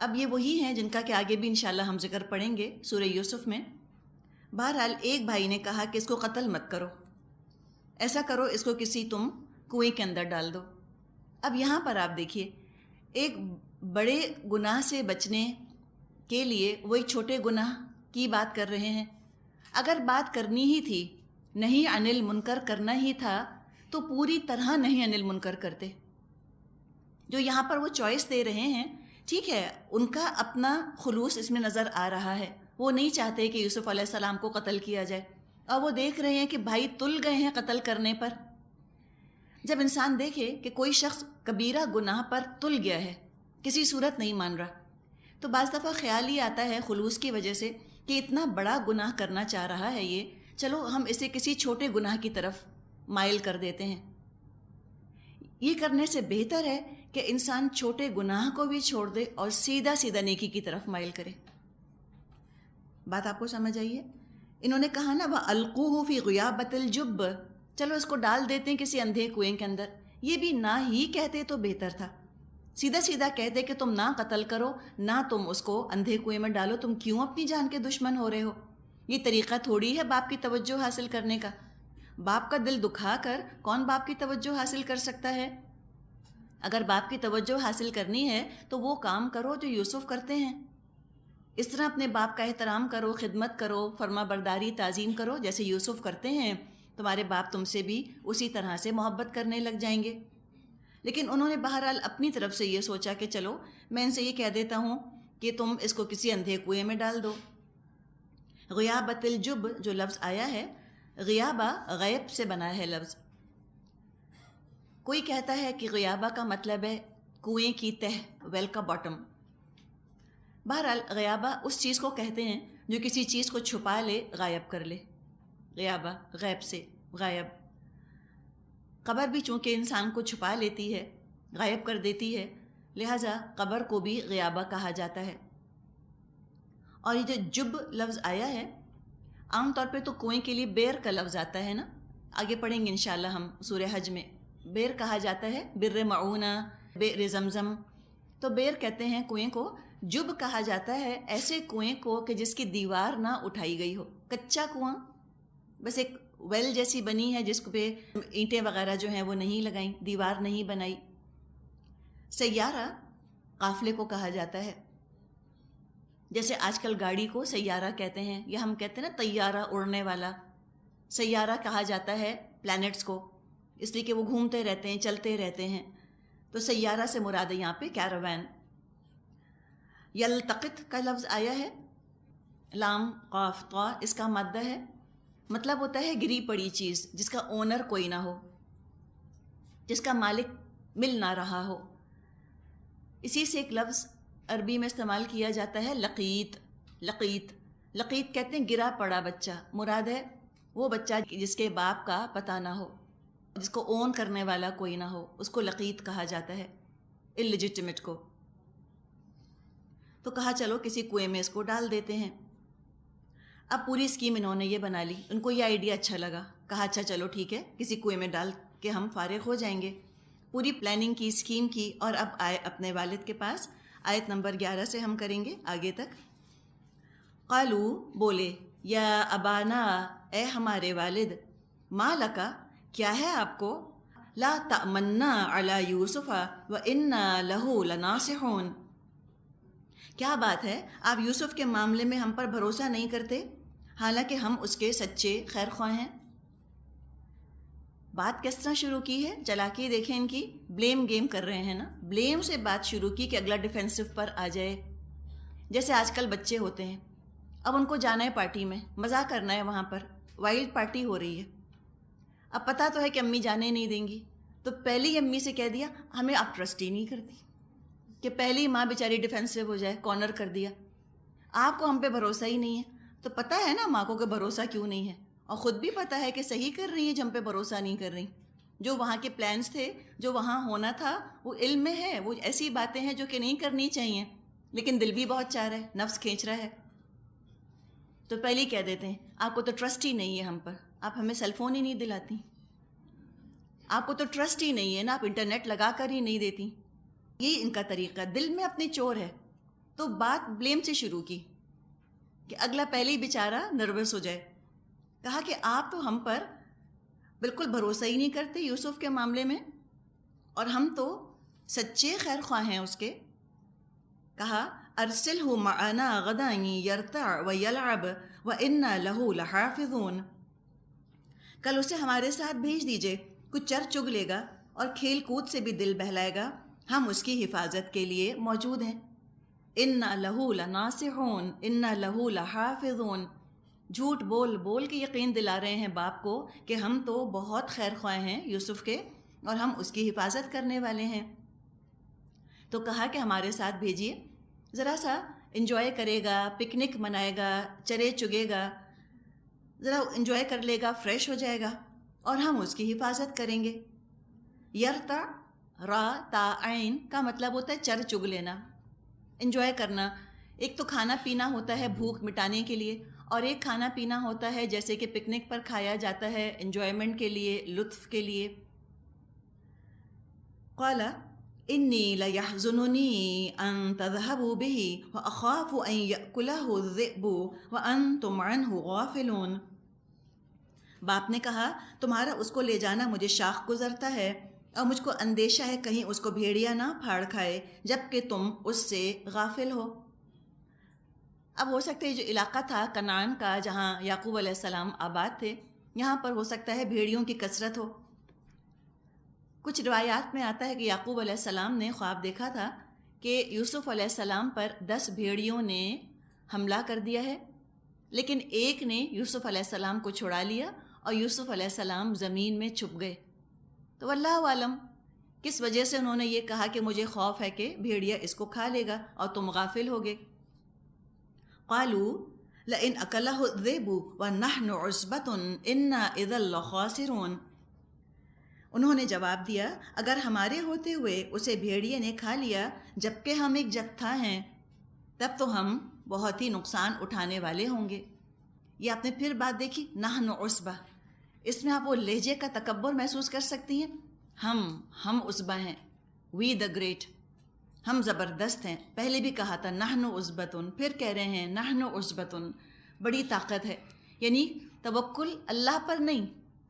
اب یہ وہی ہیں جن کا کہ آگے بھی انشاءاللہ ہم ذکر پڑھیں گے سورہ یوسف میں۔ بہرحال ایک بھائی نے کہا کہ اس کو قتل مت کرو، ایسا کرو اس کو کسی تم کنویں کے اندر ڈال دو۔ اب یہاں پر آپ دیکھیے، ایک بڑے گناہ سے بچنے کے لیے وہ ایک چھوٹے گناہ کی بات کر رہے ہیں۔ اگر بات کرنی ہی تھی، نہیں عن المنکر کرنا ہی تھا، تو پوری طرح نہیں عن المنکر کرتے۔ جو یہاں پر وہ چوائس دے رہے ہیں، ٹھیک ہے، ان کا اپنا خلوص اس میں نظر آ رہا ہے، وہ نہیں چاہتے کہ یوسف علیہ السلام کو قتل کیا جائے، اور وہ دیکھ رہے ہیں کہ بھائی تل گئے ہیں قتل کرنے پر۔ جب انسان دیکھے کہ کوئی شخص کبیرہ گناہ پر تل گیا ہے، کسی صورت نہیں مان رہا، تو بعض دفعہ خیال ہی آتا ہے خلوص کی وجہ سے کہ اتنا بڑا گناہ کرنا چاہ رہا ہے یہ، چلو ہم اسے کسی چھوٹے گناہ کی طرف مائل کر دیتے ہیں۔ یہ کرنے سے بہتر ہے کہ انسان چھوٹے گناہ کو بھی چھوڑ دے اور سیدھا سیدھا نیکی کی طرف مائل کرے۔ بات آپ کو سمجھ آئی ہے؟ انہوں نے کہا نا وَأَلْقُوهُ فِي غِيَابَةِ الْجُبِّ، چلو اس کو ڈال دیتے ہیں کسی اندھے کنویں کے اندر۔ یہ بھی نہ ہی کہتے تو بہتر تھا، سیدھا سیدھا کہتے کہ تم نہ قتل کرو، نہ تم اس کو اندھے کنویں میں ڈالو، تم کیوں اپنی جان کے دشمن ہو رہے ہو؟ یہ طریقہ تھوڑی ہے باپ کی توجہ حاصل کرنے کا۔ باپ کا دل دکھا کر کون باپ کی توجہ حاصل کر سکتا ہے؟ اگر باپ کی توجہ حاصل کرنی ہے تو وہ کام کرو جو یوسف کرتے ہیں، اس طرح اپنے باپ کا احترام کرو، خدمت کرو، فرما برداری تعظیم کرو جیسے یوسف کرتے ہیں، تمہارے باپ تم سے بھی اسی طرح سے محبت کرنے لگ جائیں گے۔ لیکن انہوں نے بہرحال اپنی طرف سے یہ سوچا کہ چلو میں ان سے یہ کہہ دیتا ہوں کہ تم اس کو کسی اندھے کنویں میں ڈال دو۔ غیابۃ الجب جو لفظ آیا ہے، غیابہ غیب سے بنا ہے لفظ۔ کوئی کہتا ہے کہ غیابہ کا مطلب ہے کنویں کی تہ، ویل کا باٹم۔ بہرحال غیابہ اس چیز کو کہتے ہیں جو کسی چیز کو چھپا لے، غائب کر لے۔ غیابہ غیب سے غائب۔ قبر بھی چونکہ انسان کو چھپا لیتی ہے، غائب کر دیتی ہے، لہٰذا قبر کو بھی غیابہ کہا جاتا ہے۔ اور یہ جو جب لفظ آیا ہے، عام طور پہ تو کنویں کے لیے بیر کا لفظ آتا ہے نا، آگے پڑھیں گے انشاءاللہ ہم سورہ حج میں۔ بیر کہا جاتا ہے بر معونہ، بیر زمزم، تو بیر کہتے ہیں کنویں کو۔ جب کہا جاتا ہے ایسے کنویں کو کہ جس کی دیوار نہ اٹھائی گئی ہو، کچا کنواں، بس ایک ویل جیسی بنی ہے جس پہ اینٹیں وغیرہ جو ہیں وہ نہیں لگائیں، دیوار نہیں بنائی۔ سیارہ قافلے کو کہا جاتا ہے، جیسے آج کل گاڑی کو سیارہ کہتے ہیں، یا ہم کہتے ہیں نا طیارہ، اڑنے والا۔ سیارہ کہا جاتا ہے پلانٹس کو، اس لیے کہ وہ گھومتے رہتے ہیں، چلتے رہتے ہیں، تو سیارہ سے مراد ہے یہاں پہ کیراوین۔ یلتقط کا لفظ آیا ہے، لام قاف طا اس کا مادہ ہے، مطلب ہوتا ہے گری پڑی چیز جس کا اونر کوئی نہ ہو، جس کا مالک مل نہ رہا ہو۔ اسی سے ایک لفظ عربی میں استعمال کیا جاتا ہے لقیط۔ لقیط لقیط کہتے ہیں گرا پڑا بچہ، مراد ہے وہ بچہ جس کے باپ کا پتہ نہ ہو، جس کو اون کرنے والا کوئی نہ ہو، اس کو لقیط کہا جاتا ہے، اللیجٹمیٹ کو۔ تو کہا چلو کسی کنویں میں اس کو ڈال دیتے ہیں۔ اب پوری اسکیم انہوں نے یہ بنا لی، ان کو یہ آئیڈیا اچھا لگا، کہا اچھا چلو ٹھیک ہے کسی کنویں میں ڈال کے ہم فارغ ہو جائیں گے۔ پوری پلاننگ کی، اسکیم کی، اور اب آئے اپنے والد کے پاس۔ آیت نمبر 11 سے ہم کریں گے آگے تک۔ قالو بولے، یا ابانا اے ہمارے والد، ما لکا کیا ہے آپ کو، لا تأمنا علی یوسف وإنا لہ لناصحون، کیا بات ہے آپ یوسف کے معاملے میں ہم پر بھروسہ نہیں کرتے حالانکہ ہم اس کے سچے خیر خواہ ہیں۔ بات کس طرح شروع کی ہے، چلاکی دیکھیں ان کی، بلیم گیم کر رہے ہیں نا، بلیم سے بات شروع کی کہ اگلا ڈیفینسو پر آ جائے، جیسے آج کل بچے ہوتے ہیں۔ اب ان کو جانا ہے پارٹی میں، مزہ کرنا ہے، وہاں پر وائلڈ پارٹی ہو رہی ہے، اب پتہ تو ہے کہ امی جانے نہیں دیں گی، تو پہلی امی سے کہہ دیا ہمیں آپ ٹرسٹ ہی نہیں کرتی، کہ پہلی ماں بیچاری ڈیفینسو ہو جائے، کارنر کر دیا، آپ کو ہم پہ بھروسہ ہی نہیں ہے۔ تو پتہ ہے نا ماں کو کہ بھروسہ کیوں نہیں ہے، اور خود بھی پتہ ہے کہ صحیح کر رہی ہیں جو ہم پہ بھروسہ نہیں کر رہی۔ جو وہاں کے پلانس تھے، جو وہاں ہونا تھا، وہ علم میں ہے، وہ ایسی باتیں ہیں جو کہ نہیں کرنی چاہیے، لیکن دل بھی بہت چاہ رہا ہے، نفس کھینچ رہا ہے، تو پہلے ہی کہہ دیتے ہیں آپ کو تو ٹرسٹ ہی نہیں ہے ہم پر، آپ ہمیں سیل فون ہی نہیں دلاتی، آپ کو تو ٹرسٹ ہی نہیں ہے نا، آپ انٹرنیٹ لگا کر ہی نہیں دیتی۔ یہی ان کا طریقہ، دل میں اپنے چور ہے، تو بات بلیم سے شروع کی کہ اگلا پہلے ہی بیچارہ نروس ہو جائے. کہا کہ آپ تو ہم پر بالکل بھروسہ ہی نہیں کرتے یوسف کے معاملے میں، اور ہم تو سچے خیر خواہ ہیں اس کے. کہا ارسلہ معنا غدا یرتع ویلعب وانا لہ لحافظون، کل اسے ہمارے ساتھ بھیج دیجئے، کچھ چر چگ لے گا اور کھیل کود سے بھی دل بہلائے گا، ہم اس کی حفاظت کے لیے موجود ہیں. انا لہ لناصحون انا لہ لحافظون، جھوٹ بول بول کے یقین دلا رہے ہیں باپ کو کہ ہم تو بہت خیر خواہ ہیں یوسف کے اور ہم اس کی حفاظت کرنے والے ہیں. تو کہا کہ ہمارے ساتھ بھیجیے، ذرا سا انجوائے کرے گا، پکنک منائے گا، چرے چگے گا، ذرا انجوائے کر لے گا، فریش ہو جائے گا اور ہم اس کی حفاظت کریں گے. یرتا را تا عین کا مطلب ہوتا ہے چر چگ لینا، انجوائے کرنا. ایک تو کھانا پینا ہوتا ہے بھوک مٹانے کے لیے، اور ایک کھانا پینا ہوتا ہے جیسے کہ پکنک پر کھایا جاتا ہے انجوائمنٹ کے لیے، لطف کے لیے. قال انی لیحزننی ان تذهبوا به واخاف ان یأکلہ الذئب وانتم عنہ غافلون. باپ نے کہا تمہارا اس کو لے جانا مجھے شاخ گزرتا ہے اور مجھ کو اندیشہ ہے کہیں اس کو بھیڑیا نہ پھاڑ کھائے جبکہ تم اس سے غافل ہو. اب ہو سکتا ہے جو علاقہ تھا کنعان کا جہاں یعقوب علیہ السلام آباد تھے، یہاں پر ہو سکتا ہے بھیڑیوں کی کثرت ہو. کچھ روایات میں آتا ہے کہ یعقوب علیہ السلام نے خواب دیکھا تھا کہ یوسف علیہ السلام پر 10 بھیڑیوں نے حملہ کر دیا ہے، لیکن ایک نے یوسف علیہ السلام کو چھڑا لیا اور یوسف علیہ السلام زمین میں چھپ گئے. تو اللہ عالم کس وجہ سے انہوں نے یہ کہا کہ مجھے خوف ہے کہ بھیڑیا اس کو کھا لے گا اور تم غافل ہوگے. قالوا لئن اکلہ الذئب ونحن عصبة انا اذا لخاسرون. انہوں نے جواب دیا اگر ہمارے ہوتے ہوئے اسے بھیڑیے نے کھا لیا جبکہ ہم ایک جتھا ہیں، تب تو ہم بہت ہی نقصان اٹھانے والے ہوں گے. یہ آپ نے پھر بات دیکھی نحن عصبہ، اس میں آپ وہ لہجے کا تکبر محسوس کر سکتی ہیں. ہم عصبہ ہیں، وی دا گریٹ، ہم زبردست ہیں. پہلے بھی کہا تھا نحن عصبتن، پھر کہہ رہے ہیں نحن عصبتن، بڑی طاقت ہے. یعنی توکل اللہ پر نہیں،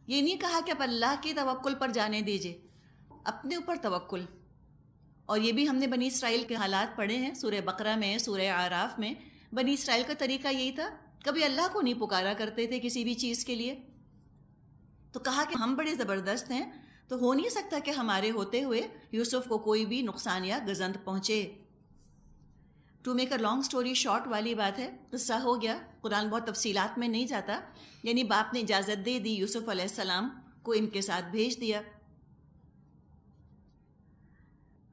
یہ نہیں کہا کہ اب اللہ کی توکل پر جانے دیجئے، اپنے اوپر توکل. اور یہ بھی ہم نے بنی اسرائیل کے حالات پڑھے ہیں سورہ بقرہ میں، سورہ اعراف میں. بنی اسرائیل کا طریقہ یہی تھا، کبھی اللہ کو نہیں پکارا کرتے تھے کسی بھی چیز کے لیے. تو کہا کہ ہم بڑے زبردست ہیں، تو ہو نہیں سکتا کہ ہمارے ہوتے ہوئے یوسف کو کوئی بھی نقصان یا گزند پہنچے. To make a long story short والی بات ہے، قصہ ہو گیا. قرآن بہت تفصیلات میں نہیں جاتا. یعنی باپ نے اجازت دے دی، یوسف علیہ السلام کو ان کے ساتھ بھیج دیا.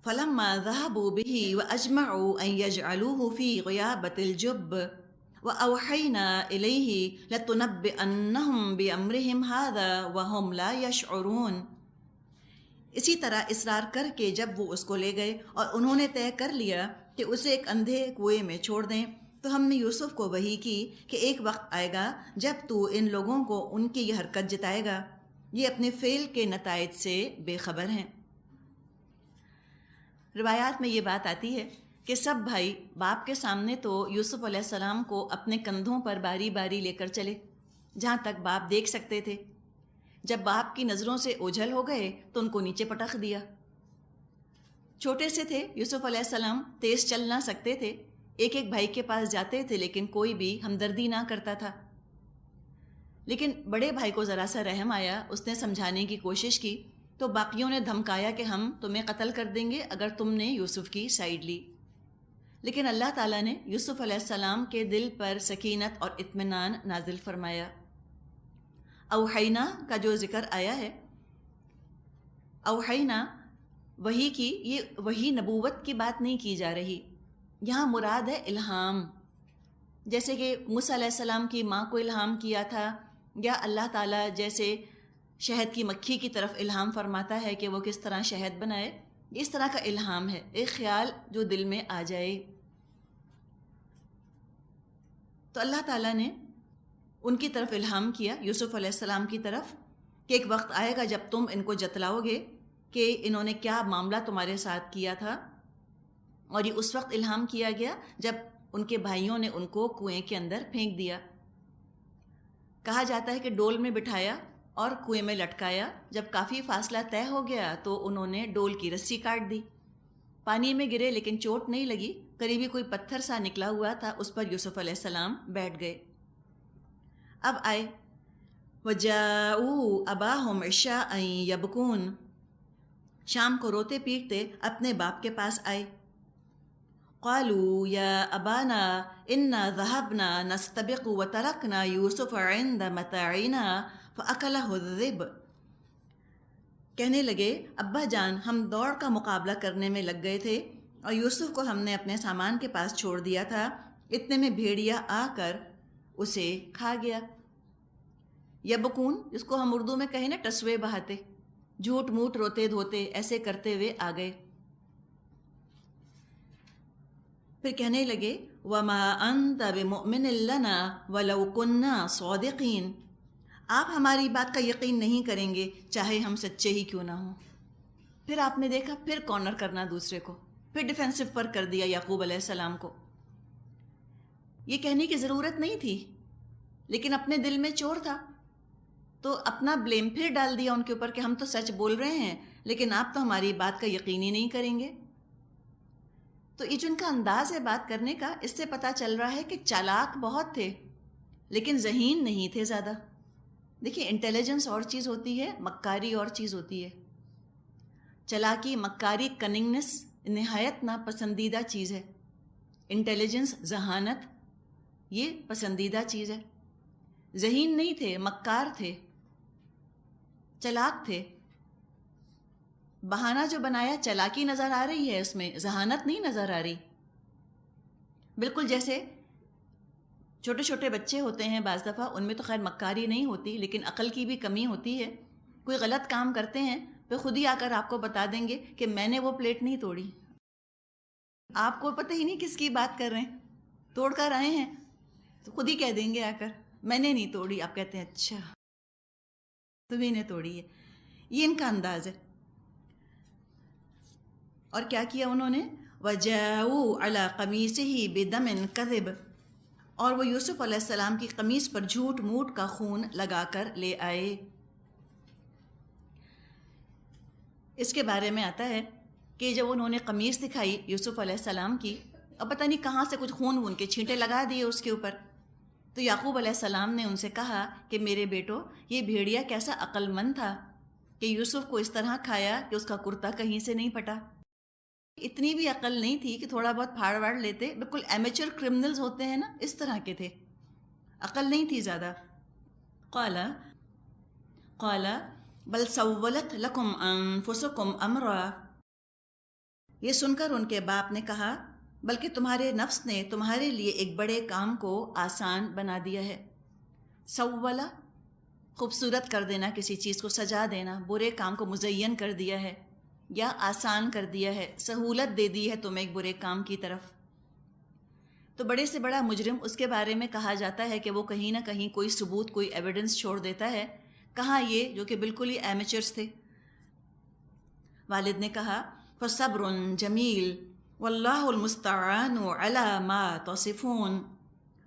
فلما ذهبوا به واجمعوا ان يجعلوه في غيابة الجب واوحينا اليه لتنبئنهم بامرهم هذا وهم لا يشعرون. اسی طرح اصرار کر کے جب وہ اس کو لے گئے اور انہوں نے طے کر لیا کہ اسے ایک اندھے کنویں میں چھوڑ دیں، تو ہم نے یوسف کو وحی کی کہ ایک وقت آئے گا جب تو ان لوگوں کو ان کی یہ حرکت جتائے گا، یہ اپنے فعل کے نتائج سے بے خبر ہیں. روایات میں یہ بات آتی ہے کہ سب بھائی باپ کے سامنے تو یوسف علیہ السلام کو اپنے کندھوں پر باری باری لے کر چلے جہاں تک باپ دیکھ سکتے تھے. جب باپ کی نظروں سے اوجھل ہو گئے تو ان کو نیچے پٹخ دیا. چھوٹے سے تھے یوسف علیہ السلام، تیز چل نہ سکتے تھے، ایک ایک بھائی کے پاس جاتے تھے لیکن کوئی بھی ہمدردی نہ کرتا تھا. لیکن بڑے بھائی کو ذرا سا رحم آیا، اس نے سمجھانے کی کوشش کی تو باقیوں نے دھمکایا کہ ہم تمہیں قتل کر دیں گے اگر تم نے یوسف کی سائیڈ لی. لیکن اللہ تعالیٰ نے یوسف علیہ السلام کے دل پر سکینت اور اطمینان نازل فرمایا. اوحینا کا جو ذکر آیا ہے، اوحینا وحی کی، یہ وحی نبوت کی بات نہیں کی جا رہی، یہاں مراد ہے الہام. جیسے کہ موسیٰ علیہ السلام کی ماں کو الہام کیا تھا، یا اللہ تعالیٰ جیسے شہد کی مکھی کی طرف الہام فرماتا ہے کہ وہ کس طرح شہد بنائے، اس طرح کا الہام ہے، ایک خیال جو دل میں آ جائے. تو اللہ تعالیٰ نے ان کی طرف الہام کیا، یوسف علیہ السلام کی طرف، کہ ایک وقت آئے گا جب تم ان کو جتلاؤ گے کہ انہوں نے کیا معاملہ تمہارے ساتھ کیا تھا. اور یہ اس وقت الہام کیا گیا جب ان کے بھائیوں نے ان کو کنویں کے اندر پھینک دیا۔ کہا جاتا ہے کہ ڈول میں بٹھایا اور کنویں میں لٹکایا، جب کافی فاصلہ طے ہو گیا تو انہوں نے ڈول کی رسی کاٹ دی۔ پانی میں گرے لیکن چوٹ نہیں لگی، قریبی کوئی پتھر سا نکلا ہوا تھا، اس پر یوسف علیہ السلام بیٹھ گئے۔ اب آئے وَجَاءُوا أَبَاهُمْ عِشَاءً يَبْكُونَ، شام کو روتے پیٹتے اپنے باپ کے پاس آئے۔ قالوا یا ابانا انا ذهبنا نستبق وترکنا یوسف عند متاعنا فاکلہ الذئب، کہنے لگے ابا جان ہم دوڑ کا مقابلہ کرنے میں لگ گئے تھے اور یوسف کو ہم نے اپنے سامان کے پاس چھوڑ دیا تھا، اتنے میں بھیڑیا آ کر اسے کھا گیا۔ یبکون، جس کو ہم اردو میں کہیں نا ٹسوے بہاتے، جھوٹ موٹ روتے دھوتے ایسے کرتے ہوئے آ گئے۔ پھر کہنے لگے وَمَا أَنْتَ بِمُؤْمِنٍ لَنَا وَلَوْ كُنَّا صَادِقِينَ، آپ ہماری بات کا یقین نہیں کریں گے چاہے ہم سچے ہی کیوں نہ ہوں۔ پھر آپ نے دیکھا، پھر کارنر کرنا دوسرے کو، پھر ڈیفینسو پر کر دیا یعقوب علیہ السلام کو۔ یہ کہنے کی ضرورت نہیں تھی، لیکن اپنے دل میں چور تھا تو اپنا بلیم پھر ڈال دیا ان کے اوپر کہ ہم تو سچ بول رہے ہیں لیکن آپ تو ہماری بات کا یقین ہی نہیں کریں گے۔ تو یہ جو ان کا انداز ہے بات کرنے کا، اس سے پتہ چل رہا ہے کہ چالاک بہت تھے لیکن ذہین نہیں تھے زیادہ۔ دیکھیے انٹیلیجنس اور چیز ہوتی ہے، مکاری اور چیز ہوتی ہے۔ چلاکی، مکاری، کننگنس نہایت ناپسندیدہ چیز ہے۔ انٹیلیجنس، ذہانت، یہ پسندیدہ چیز ہے۔ ذہین نہیں تھے، مکار تھے، چلاک تھے۔ بہانہ جو بنایا چلاکی نظر آ رہی ہے، اس میں ذہانت نہیں نظر آ رہی۔ بالکل جیسے چھوٹے چھوٹے بچے ہوتے ہیں، بعض دفعہ ان میں تو خیر مکاری نہیں ہوتی لیکن عقل کی بھی کمی ہوتی ہے۔ کوئی غلط کام کرتے ہیں پھر خود ہی آ کر آپ کو بتا دیں گے کہ میں نے وہ پلیٹ نہیں توڑی۔ آپ کو پتہ ہی نہیں کس کی بات کر رہے ہیں، توڑ کر آئے ہیں تو خود ہی کہہ دیں گے آ کر میں نے نہیں توڑی۔ آپ کہتے ہیں اچھا تمہیں نے توڑی ہے۔ یہ ان کا انداز ہے۔ اور کیا کیا انہوں نے؟ وَجَاءُوا عَلَىٰ قَمِيصِهِ بِدَمٍ كَذِبٍ، اور وہ یوسف علیہ السلام کی قمیص پر جھوٹ موٹ کا خون لگا کر لے آئے۔ اس کے بارے میں آتا ہے کہ جب انہوں نے قمیص دکھائی یوسف علیہ السلام کی، اور پتہ نہیں کہاں سے کچھ خون کے چھینٹے لگا دیے اس کے اوپر، تو یعقوب علیہ السلام نے ان سے کہا کہ میرے بیٹو، یہ بھیڑیا کیسا عقل مند تھا کہ یوسف کو اس طرح کھایا کہ اس کا کرتا کہیں سے نہیں پھٹا۔ اتنی بھی عقل نہیں تھی کہ تھوڑا بہت پھاڑ واڑ لیتے، بالکل ایمیچر کرمنلز ہوتے ہیں نا، اس طرح کے تھے، عقل نہیں تھی زیادہ۔ قال بل سولت لکم انفسکم امرا، یہ سن کر ان کے باپ نے کہا بلکہ تمہارے نفس نے تمہارے لیے ایک بڑے کام کو آسان بنا دیا ہے۔ سولا، خوبصورت کر دینا، کسی چیز کو سجا دینا، برے کام کو مزین کر دیا ہے یا آسان کر دیا ہے، سہولت دے دی ہے تمہیں ایک برے کام کی طرف۔ تو بڑے سے بڑا مجرم، اس کے بارے میں کہا جاتا ہے کہ وہ کہیں نہ کہیں کوئی ثبوت، کوئی ایویڈنس چھوڑ دیتا ہے۔ کہاں یہ جو کہ بالکل ہی ایمیچرز تھے۔ والد نے کہا فصبر جمیل واللہ المستعان علی ما تصفون،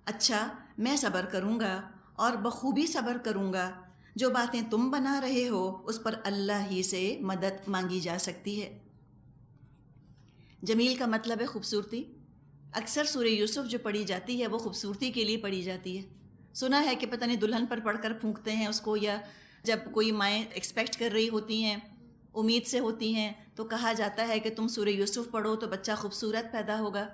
اچھا میں صبر کروں گا اور بخوبی صبر کروں گا، جو باتیں تم بنا رہے ہو اس پر اللہ ہی سے مدد مانگی جا سکتی ہے۔ جمیل کا مطلب ہے خوبصورتی۔ اکثر سورہ یوسف جو پڑھی جاتی ہے وہ خوبصورتی کے لیے پڑھی جاتی ہے۔ سنا ہے کہ پتہ نہیں دلہن پر پڑھ کر پھونکتے ہیں اس کو، یا جب کوئی مائیں ایکسپیکٹ کر رہی ہوتی ہیں، امید سے ہوتی ہیں، تو کہا جاتا ہے کہ تم سورہ یوسف پڑھو تو بچہ خوبصورت پیدا ہوگا۔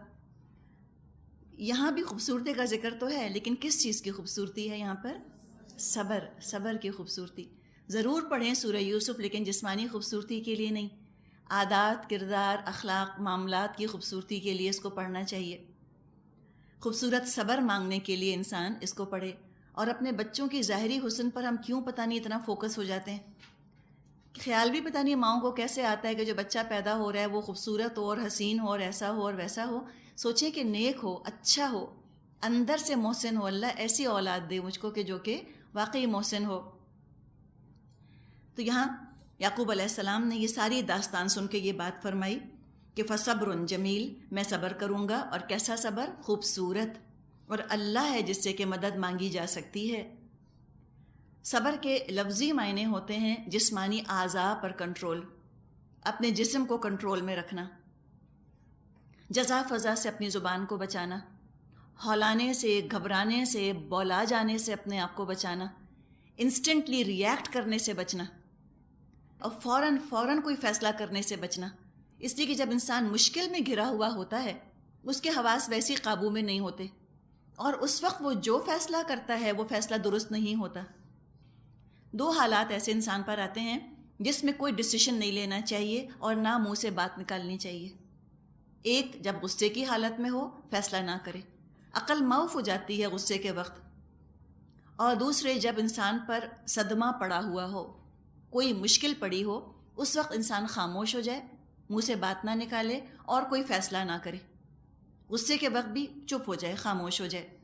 یہاں بھی خوبصورتی کا ذکر تو ہے، لیکن کس چیز کی خوبصورتی ہے یہاں پر؟ صبر، صبر کی خوبصورتی۔ ضرور پڑھیں سورہ یوسف لیکن جسمانی خوبصورتی کے لیے نہیں، عادات، کردار، اخلاق، معاملات کی خوبصورتی کے لیے اس کو پڑھنا چاہیے۔ خوبصورت صبر مانگنے کے لیے انسان اس کو پڑھے۔ اور اپنے بچوں کی ظاہری حسن پر ہم کیوں پتہ نہیں اتنا فوکس ہو جاتے ہیں، خیال بھی پتہ نہیں ماؤں کو کیسے آتا ہے کہ جو بچہ پیدا ہو رہا ہے وہ خوبصورت ہو اور حسین ہو اور ایسا ہو اور ویسا ہو۔ سوچیں کہ نیک ہو، اچھا ہو، اندر سے محسن ہو، اللہ ایسی اولاد دے مجھ کو کہ جو کہ واقعی محسن ہو۔ تو یہاں یعقوب علیہ السلام نے یہ ساری داستان سن کے یہ بات فرمائی کہ فصبر جمیل، میں صبر کروں گا، اور کیسا صبر؟ خوبصورت، اور اللہ ہے جس سے کہ مدد مانگی جا سکتی ہے۔ صبر کے لفظی معنی ہوتے ہیں جسمانی اعضاء پر کنٹرول، اپنے جسم کو کنٹرول میں رکھنا، جزا فضا سے اپنی زبان کو بچانا، ہلانے سے، گھبرانے سے، بولا جانے سے اپنے آپ کو بچانا، انسٹنٹلی ریئیکٹ کرنے سے بچنا، اور فوراً کوئی فیصلہ کرنے سے بچنا۔ اس لیے کہ جب انسان مشکل میں گھرا ہوا ہوتا ہے اس کے حواس ویسے قابو میں نہیں ہوتے، اور اس وقت وہ جو فیصلہ کرتا ہے وہ فیصلہ درست نہیں ہوتا۔ دو حالات ایسے انسان پر آتے ہیں جس میں کوئی ڈیسیشن نہیں لینا چاہیے اور نہ منہ سے بات نکالنی چاہیے۔ ایک، جب غصے کی حالت میں ہو، فیصلہ نہ کرے، عقل معاف ہو جاتی ہے غصے کے وقت، اور دوسرے، جب انسان پر صدمہ پڑا ہوا ہو، کوئی مشکل پڑی ہو، اس وقت انسان خاموش ہو جائے، منہ سے بات نہ نکالے اور کوئی فیصلہ نہ کرے، غصے کے وقت بھی چپ ہو جائے، خاموش ہو جائے۔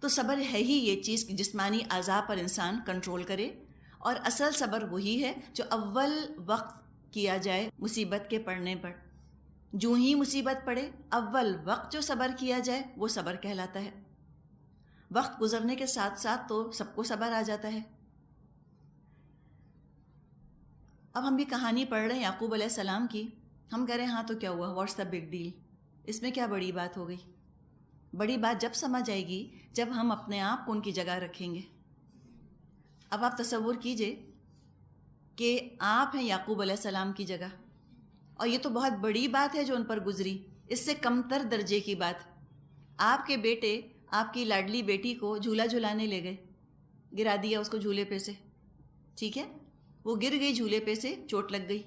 تو صبر ہے ہی یہ چیز کہ جسمانی اعضاء پر انسان کنٹرول کرے، اور اصل صبر وہی ہے جو اول وقت کیا جائے مصیبت کے پڑنے پر۔ جو ہی مصیبت پڑے، اول وقت جو صبر کیا جائے وہ صبر کہلاتا ہے۔ وقت گزرنے کے ساتھ ساتھ تو سب کو صبر آ جاتا ہے۔ اب ہم بھی کہانی پڑھ رہے ہیں یعقوب علیہ السلام کی، ہم کہہ رہے ہیں ہاں تو کیا ہوا، واٹس دا بگ ڈیل، اس میں کیا بڑی بات ہو گئی؟ بڑی بات جب سمجھ آئے گی جب ہم اپنے آپ کو ان کی جگہ رکھیں گے۔ اب آپ تصور کیجئے کہ آپ ہیں یعقوب علیہ السلام کی جگہ، اور یہ تو بہت بڑی بات ہے جو ان پر گزری، اس سے کم تر درجے کی بات۔ آپ کے بیٹے آپ کی لاڈلی بیٹی کو جھولا جھلانے لے گئے، گرا دیا اس کو جھولے پہ سے، ٹھیک ہے، وہ گر گئی جھولے پہ سے، چوٹ لگ گئی،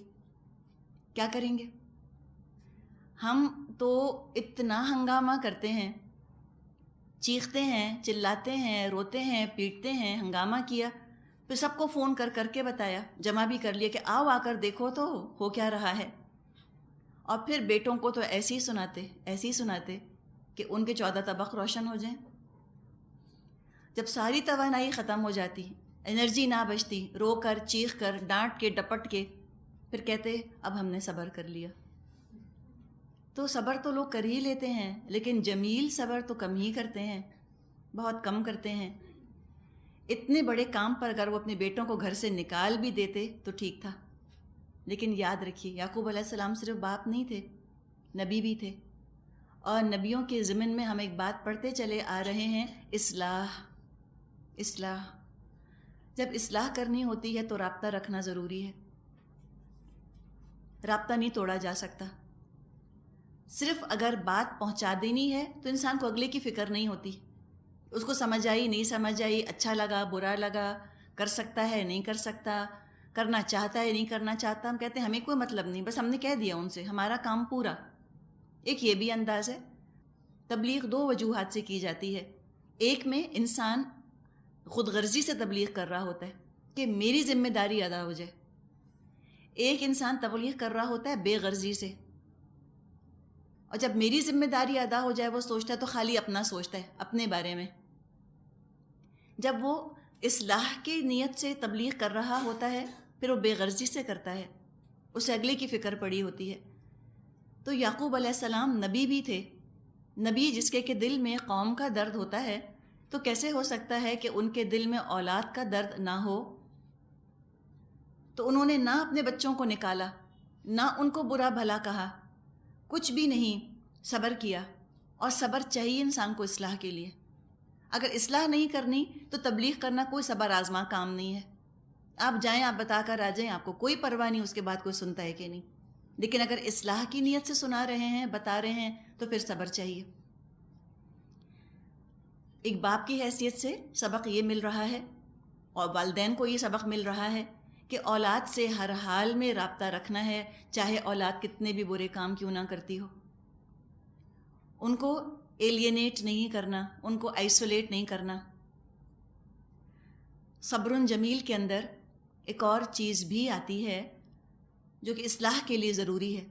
کیا کریں گے؟ ہم تو اتنا ہنگامہ کرتے ہیں، چیختے ہیں، چلاتے ہیں، روتے ہیں، پیٹتے ہیں، ہنگامہ کیا، پھر سب کو فون کر کر کے بتایا، جمع بھی کر لیا کہ آؤ آ کر دیکھو تو ہو کیا رہا ہے، اور پھر بیٹوں کو تو ایسے ہی سناتے کہ ان کے 14 طبق روشن ہو جائیں۔ جب ساری توانائی ختم ہو جاتی، انرجی نہ بچتی، رو کر، چیخ کر، ڈانٹ کے، ڈپٹ کے، پھر کہتے اب ہم نے صبر کر لیا۔ تو صبر تو لوگ کر ہی لیتے ہیں، لیکن جمیل صبر تو کم ہی کرتے ہیں، بہت کم کرتے ہیں۔ اتنے بڑے کام پر اگر وہ اپنے بیٹوں کو گھر سے نکال بھی دیتے تو ٹھیک تھا، لیکن یاد رکھیے یعقوب علیہ السلام صرف باپ نہیں تھے، نبی بھی تھے، اور نبیوں کے ضمن میں ہم ایک بات پڑھتے چلے آ رہے ہیں، اصلاح۔ جب اصلاح کرنی ہوتی ہے تو رابطہ رکھنا ضروری ہے، رابطہ نہیں توڑا جا سکتا۔ صرف اگر بات پہنچا دینی ہے تو انسان کو اگلے کی فکر نہیں ہوتی، اس کو سمجھ آئی نہیں سمجھ آئی، اچھا لگا برا لگا، کر سکتا ہے نہیں کر سکتا، کرنا چاہتا ہے نہیں کرنا چاہتا، ہم کہتے ہیں ہمیں کوئی مطلب نہیں، بس ہم نے کہہ دیا ان سے، ہمارا کام پورا۔ ایک یہ بھی انداز ہے۔ تبلیغ دو وجوہات سے کی جاتی ہے، ایک میں انسان خود غرضی سے تبلیغ کر رہا ہوتا ہے کہ میری ذمہ داری ادا ہو جائے، ایک انسان تبلیغ کر رہا ہوتا ہے بے غرضی سے، اور جب میری ذمہ داری ادا ہو جائے وہ سوچتا ہے تو خالی اپنا سوچتا ہے، اپنے بارے میں۔ جب وہ اصلاح کی نیت سے تبلیغ کر رہا ہوتا ہے پھر وہ بے غرضی سے کرتا ہے، اسے اگلے کی فکر پڑی ہوتی ہے۔ تو یعقوب علیہ السلام نبی بھی تھے، نبی جس کے دل میں قوم کا درد ہوتا ہے، تو کیسے ہو سکتا ہے کہ ان کے دل میں اولاد کا درد نہ ہو؟ تو انہوں نے نہ اپنے بچوں کو نکالا، نہ ان کو برا بھلا کہا، کچھ بھی نہیں، صبر کیا، اور صبر چاہیے انسان کو اصلاح کے لیے۔ اگر اصلاح نہیں کرنی تو تبلیغ کرنا کوئی صبر آزما کام نہیں ہے، آپ جائیں، آپ بتا کر آ جائیں، آپ کو کوئی پرواہ نہیں اس کے بعد کوئی سنتا ہے کہ نہیں، لیکن اگر اصلاح کی نیت سے سنا رہے ہیں، بتا رہے ہیں، تو پھر صبر چاہیے۔ ایک باپ کی حیثیت سے سبق یہ مل رہا ہے، اور والدین کو یہ سبق مل رہا ہے کہ اولاد سے ہر حال میں رابطہ رکھنا ہے، چاہے اولاد کتنے بھی برے کام کیوں نہ کرتی ہو۔ ان کو ایلینیٹ نہیں کرنا، ان کو آئسولیٹ نہیں کرنا۔ صبر جمیل کے اندر ایک اور چیز بھی آتی ہے جو کہ اصلاح کے لیے ضروری ہے،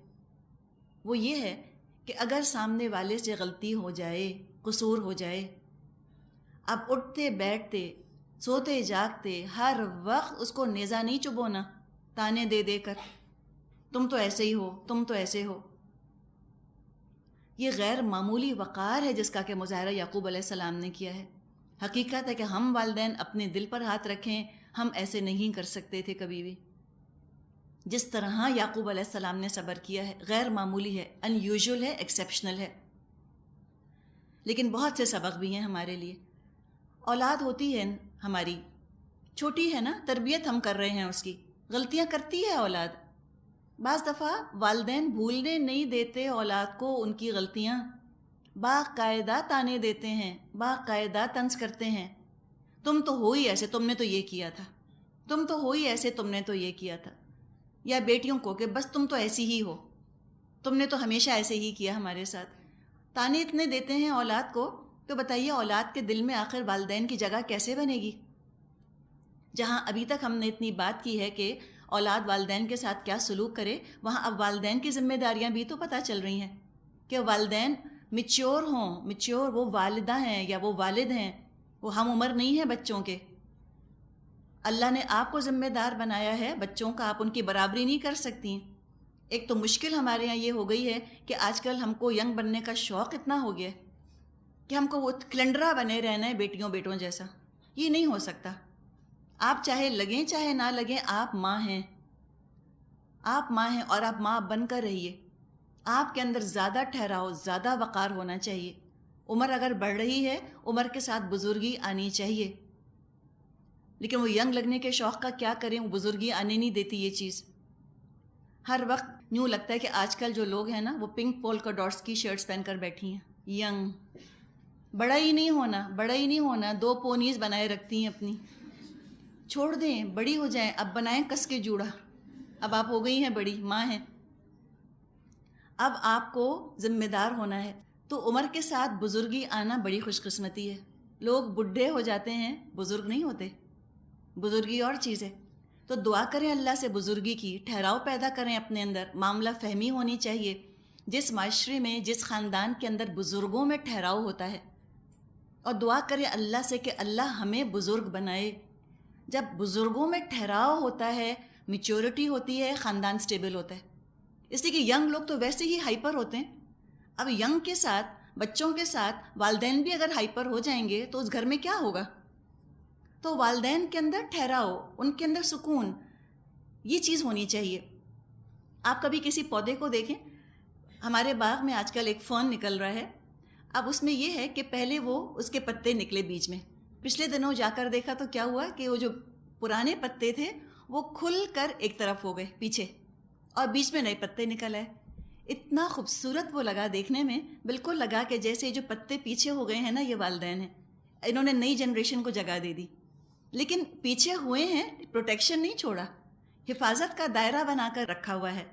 وہ یہ ہے کہ اگر سامنے والے سے غلطی ہو جائے، قصور ہو جائے، اب اٹھتے بیٹھتے، سوتے جاگتے ہر وقت اس کو نیزہ نہیں چبونا، تانے دے دے کر، تم تو ایسے ہی ہو، تم تو ایسے ہو۔ یہ غیر معمولی وقار ہے جس کا کہ مظاہرہ یعقوب علیہ السلام نے کیا ہے۔ حقیقت ہے کہ ہم والدین اپنے دل پر ہاتھ رکھیں، ہم ایسے نہیں کر سکتے تھے کبھی بھی۔ جس طرح یعقوب علیہ السلام نے صبر کیا ہے، غیر معمولی ہے، ان یوزول ہے، ایکسیپشنل ہے۔ لیکن بہت سے سبق بھی ہیں ہمارے لیے۔ اولاد ہوتی ہے ہماری، چھوٹی ہے نا، تربیت ہم کر رہے ہیں اس کی، غلطیاں کرتی ہے اولاد۔ بعض دفعہ والدین بھولنے نہیں دیتے اولاد کو ان کی غلطیاں، باقاعدہ تانے دیتے ہیں، باقاعدہ طنز کرتے ہیں، تم تو ہو ہی ایسے، تم نے تو یہ کیا تھا، تم تو ہو ہی ایسے، تم نے تو یہ کیا تھا۔ یا بیٹیوں کو کہ بس تم تو ایسی ہی ہو، تم نے تو ہمیشہ ایسے ہی کیا ہمارے ساتھ۔ تانے اتنے دیتے ہیں اولاد کو، تو بتائیے اولاد کے دل میں آخر والدین کی جگہ کیسے بنے گی؟ جہاں ابھی تک ہم نے اتنی بات کی ہے کہ اولاد والدین کے ساتھ کیا سلوک کرے، وہاں اب والدین کی ذمہ داریاں بھی تو پتہ چل رہی ہیں کہ والدین میچور ہوں، میچور، وہ والدہ ہیں یا وہ والد ہیں، وہ ہم عمر نہیں ہیں بچوں کے۔ اللہ نے آپ کو ذمہ دار بنایا ہے بچوں کا، آپ ان کی برابری نہیں کر سکتی۔ ایک تو مشکل ہمارے یہاں یہ ہو گئی ہے کہ آج کل ہم کو ینگ بننے کا شوق اتنا ہو گیا ہے کہ ہم کو وہ کلنڈرا بنے رہنا ہے بیٹیوں بیٹوں جیسا۔ یہ نہیں ہو سکتا۔ آپ چاہے لگیں چاہے نہ لگیں، آپ ماں ہیں، آپ ماں ہیں، اور آپ ماں بن کر رہیے۔ آپ کے اندر زیادہ ٹھہراؤ، زیادہ وقار ہونا چاہیے۔ عمر اگر بڑھ رہی ہے، عمر کے ساتھ بزرگی آنی چاہیے، لیکن وہ ینگ لگنے کے شوق کا کیا کریں، وہ بزرگی آنے نہیں دیتی یہ چیز۔ ہر وقت یوں لگتا ہے کہ آج کل جو لوگ ہیں نا، وہ پنک پولکا ڈاٹس کی شرٹس پہن کر بیٹھی ہیں، ینگ۔ بڑا ہی نہیں ہونا، بڑا ہی نہیں ہونا، 2 پونیز بنائے رکھتی ہیں اپنی۔ چھوڑ دیں، بڑی ہو جائیں، اب بنائیں کس کے جوڑا، اب آپ ہو گئی ہیں بڑی، ماں ہیں، اب آپ کو ذمہ دار ہونا ہے۔ تو عمر کے ساتھ بزرگی آنا بڑی خوش قسمتی ہے۔ لوگ بڈھے ہو جاتے ہیں، بزرگ نہیں ہوتے، بزرگی اور چیز ہے۔ تو دعا کریں اللہ سے بزرگی کی، ٹھہراؤ پیدا کریں اپنے اندر، معاملہ فہمی ہونی چاہیے۔ جس معاشرے میں، جس خاندان کے اندر بزرگوں میں ٹھہراؤ ہوتا ہے، اور دعا کریں اللہ سے کہ اللہ ہمیں بزرگ بنائے۔ جب بزرگوں میں ٹھہراؤ ہوتا ہے، میچورٹی ہوتی ہے، خاندان سٹیبل ہوتا ہے۔ اس لیے کہ ینگ لوگ تو ویسے ہی ہائپر ہوتے ہیں، اب ینگ کے ساتھ، بچوں کے ساتھ والدین بھی اگر ہائپر ہو جائیں گے تو اس گھر میں کیا ہوگا؟ تو والدین کے اندر ٹھہراؤ، ان کے اندر سکون، یہ چیز ہونی چاہیے۔ آپ کبھی کسی پودے کو دیکھیں، ہمارے باغ میں آج کل ایک فرن نکل رہا ہے، اب اس میں یہ ہے کہ پہلے وہ اس کے پتے نکلے بیچ میں، پچھلے دنوں جا کر دیکھا تو کیا ہوا کہ وہ جو پرانے پتے تھے وہ کھل کر ایک طرف ہو گئے پیچھے، اور بیچ میں نئے پتے نکل آئے۔ اتنا خوبصورت وہ لگا دیکھنے میں، بالکل لگا کہ جیسے جو پتے پیچھے ہو گئے ہیں نا، یہ والدین ہیں، انہوں نے نئی جنریشن کو جگہ دے دی۔ لیکن پیچھے ہوئے ہیں، پروٹیکشن نہیں چھوڑا، حفاظت کا دائرہ بنا کر رکھا ہوا ہے،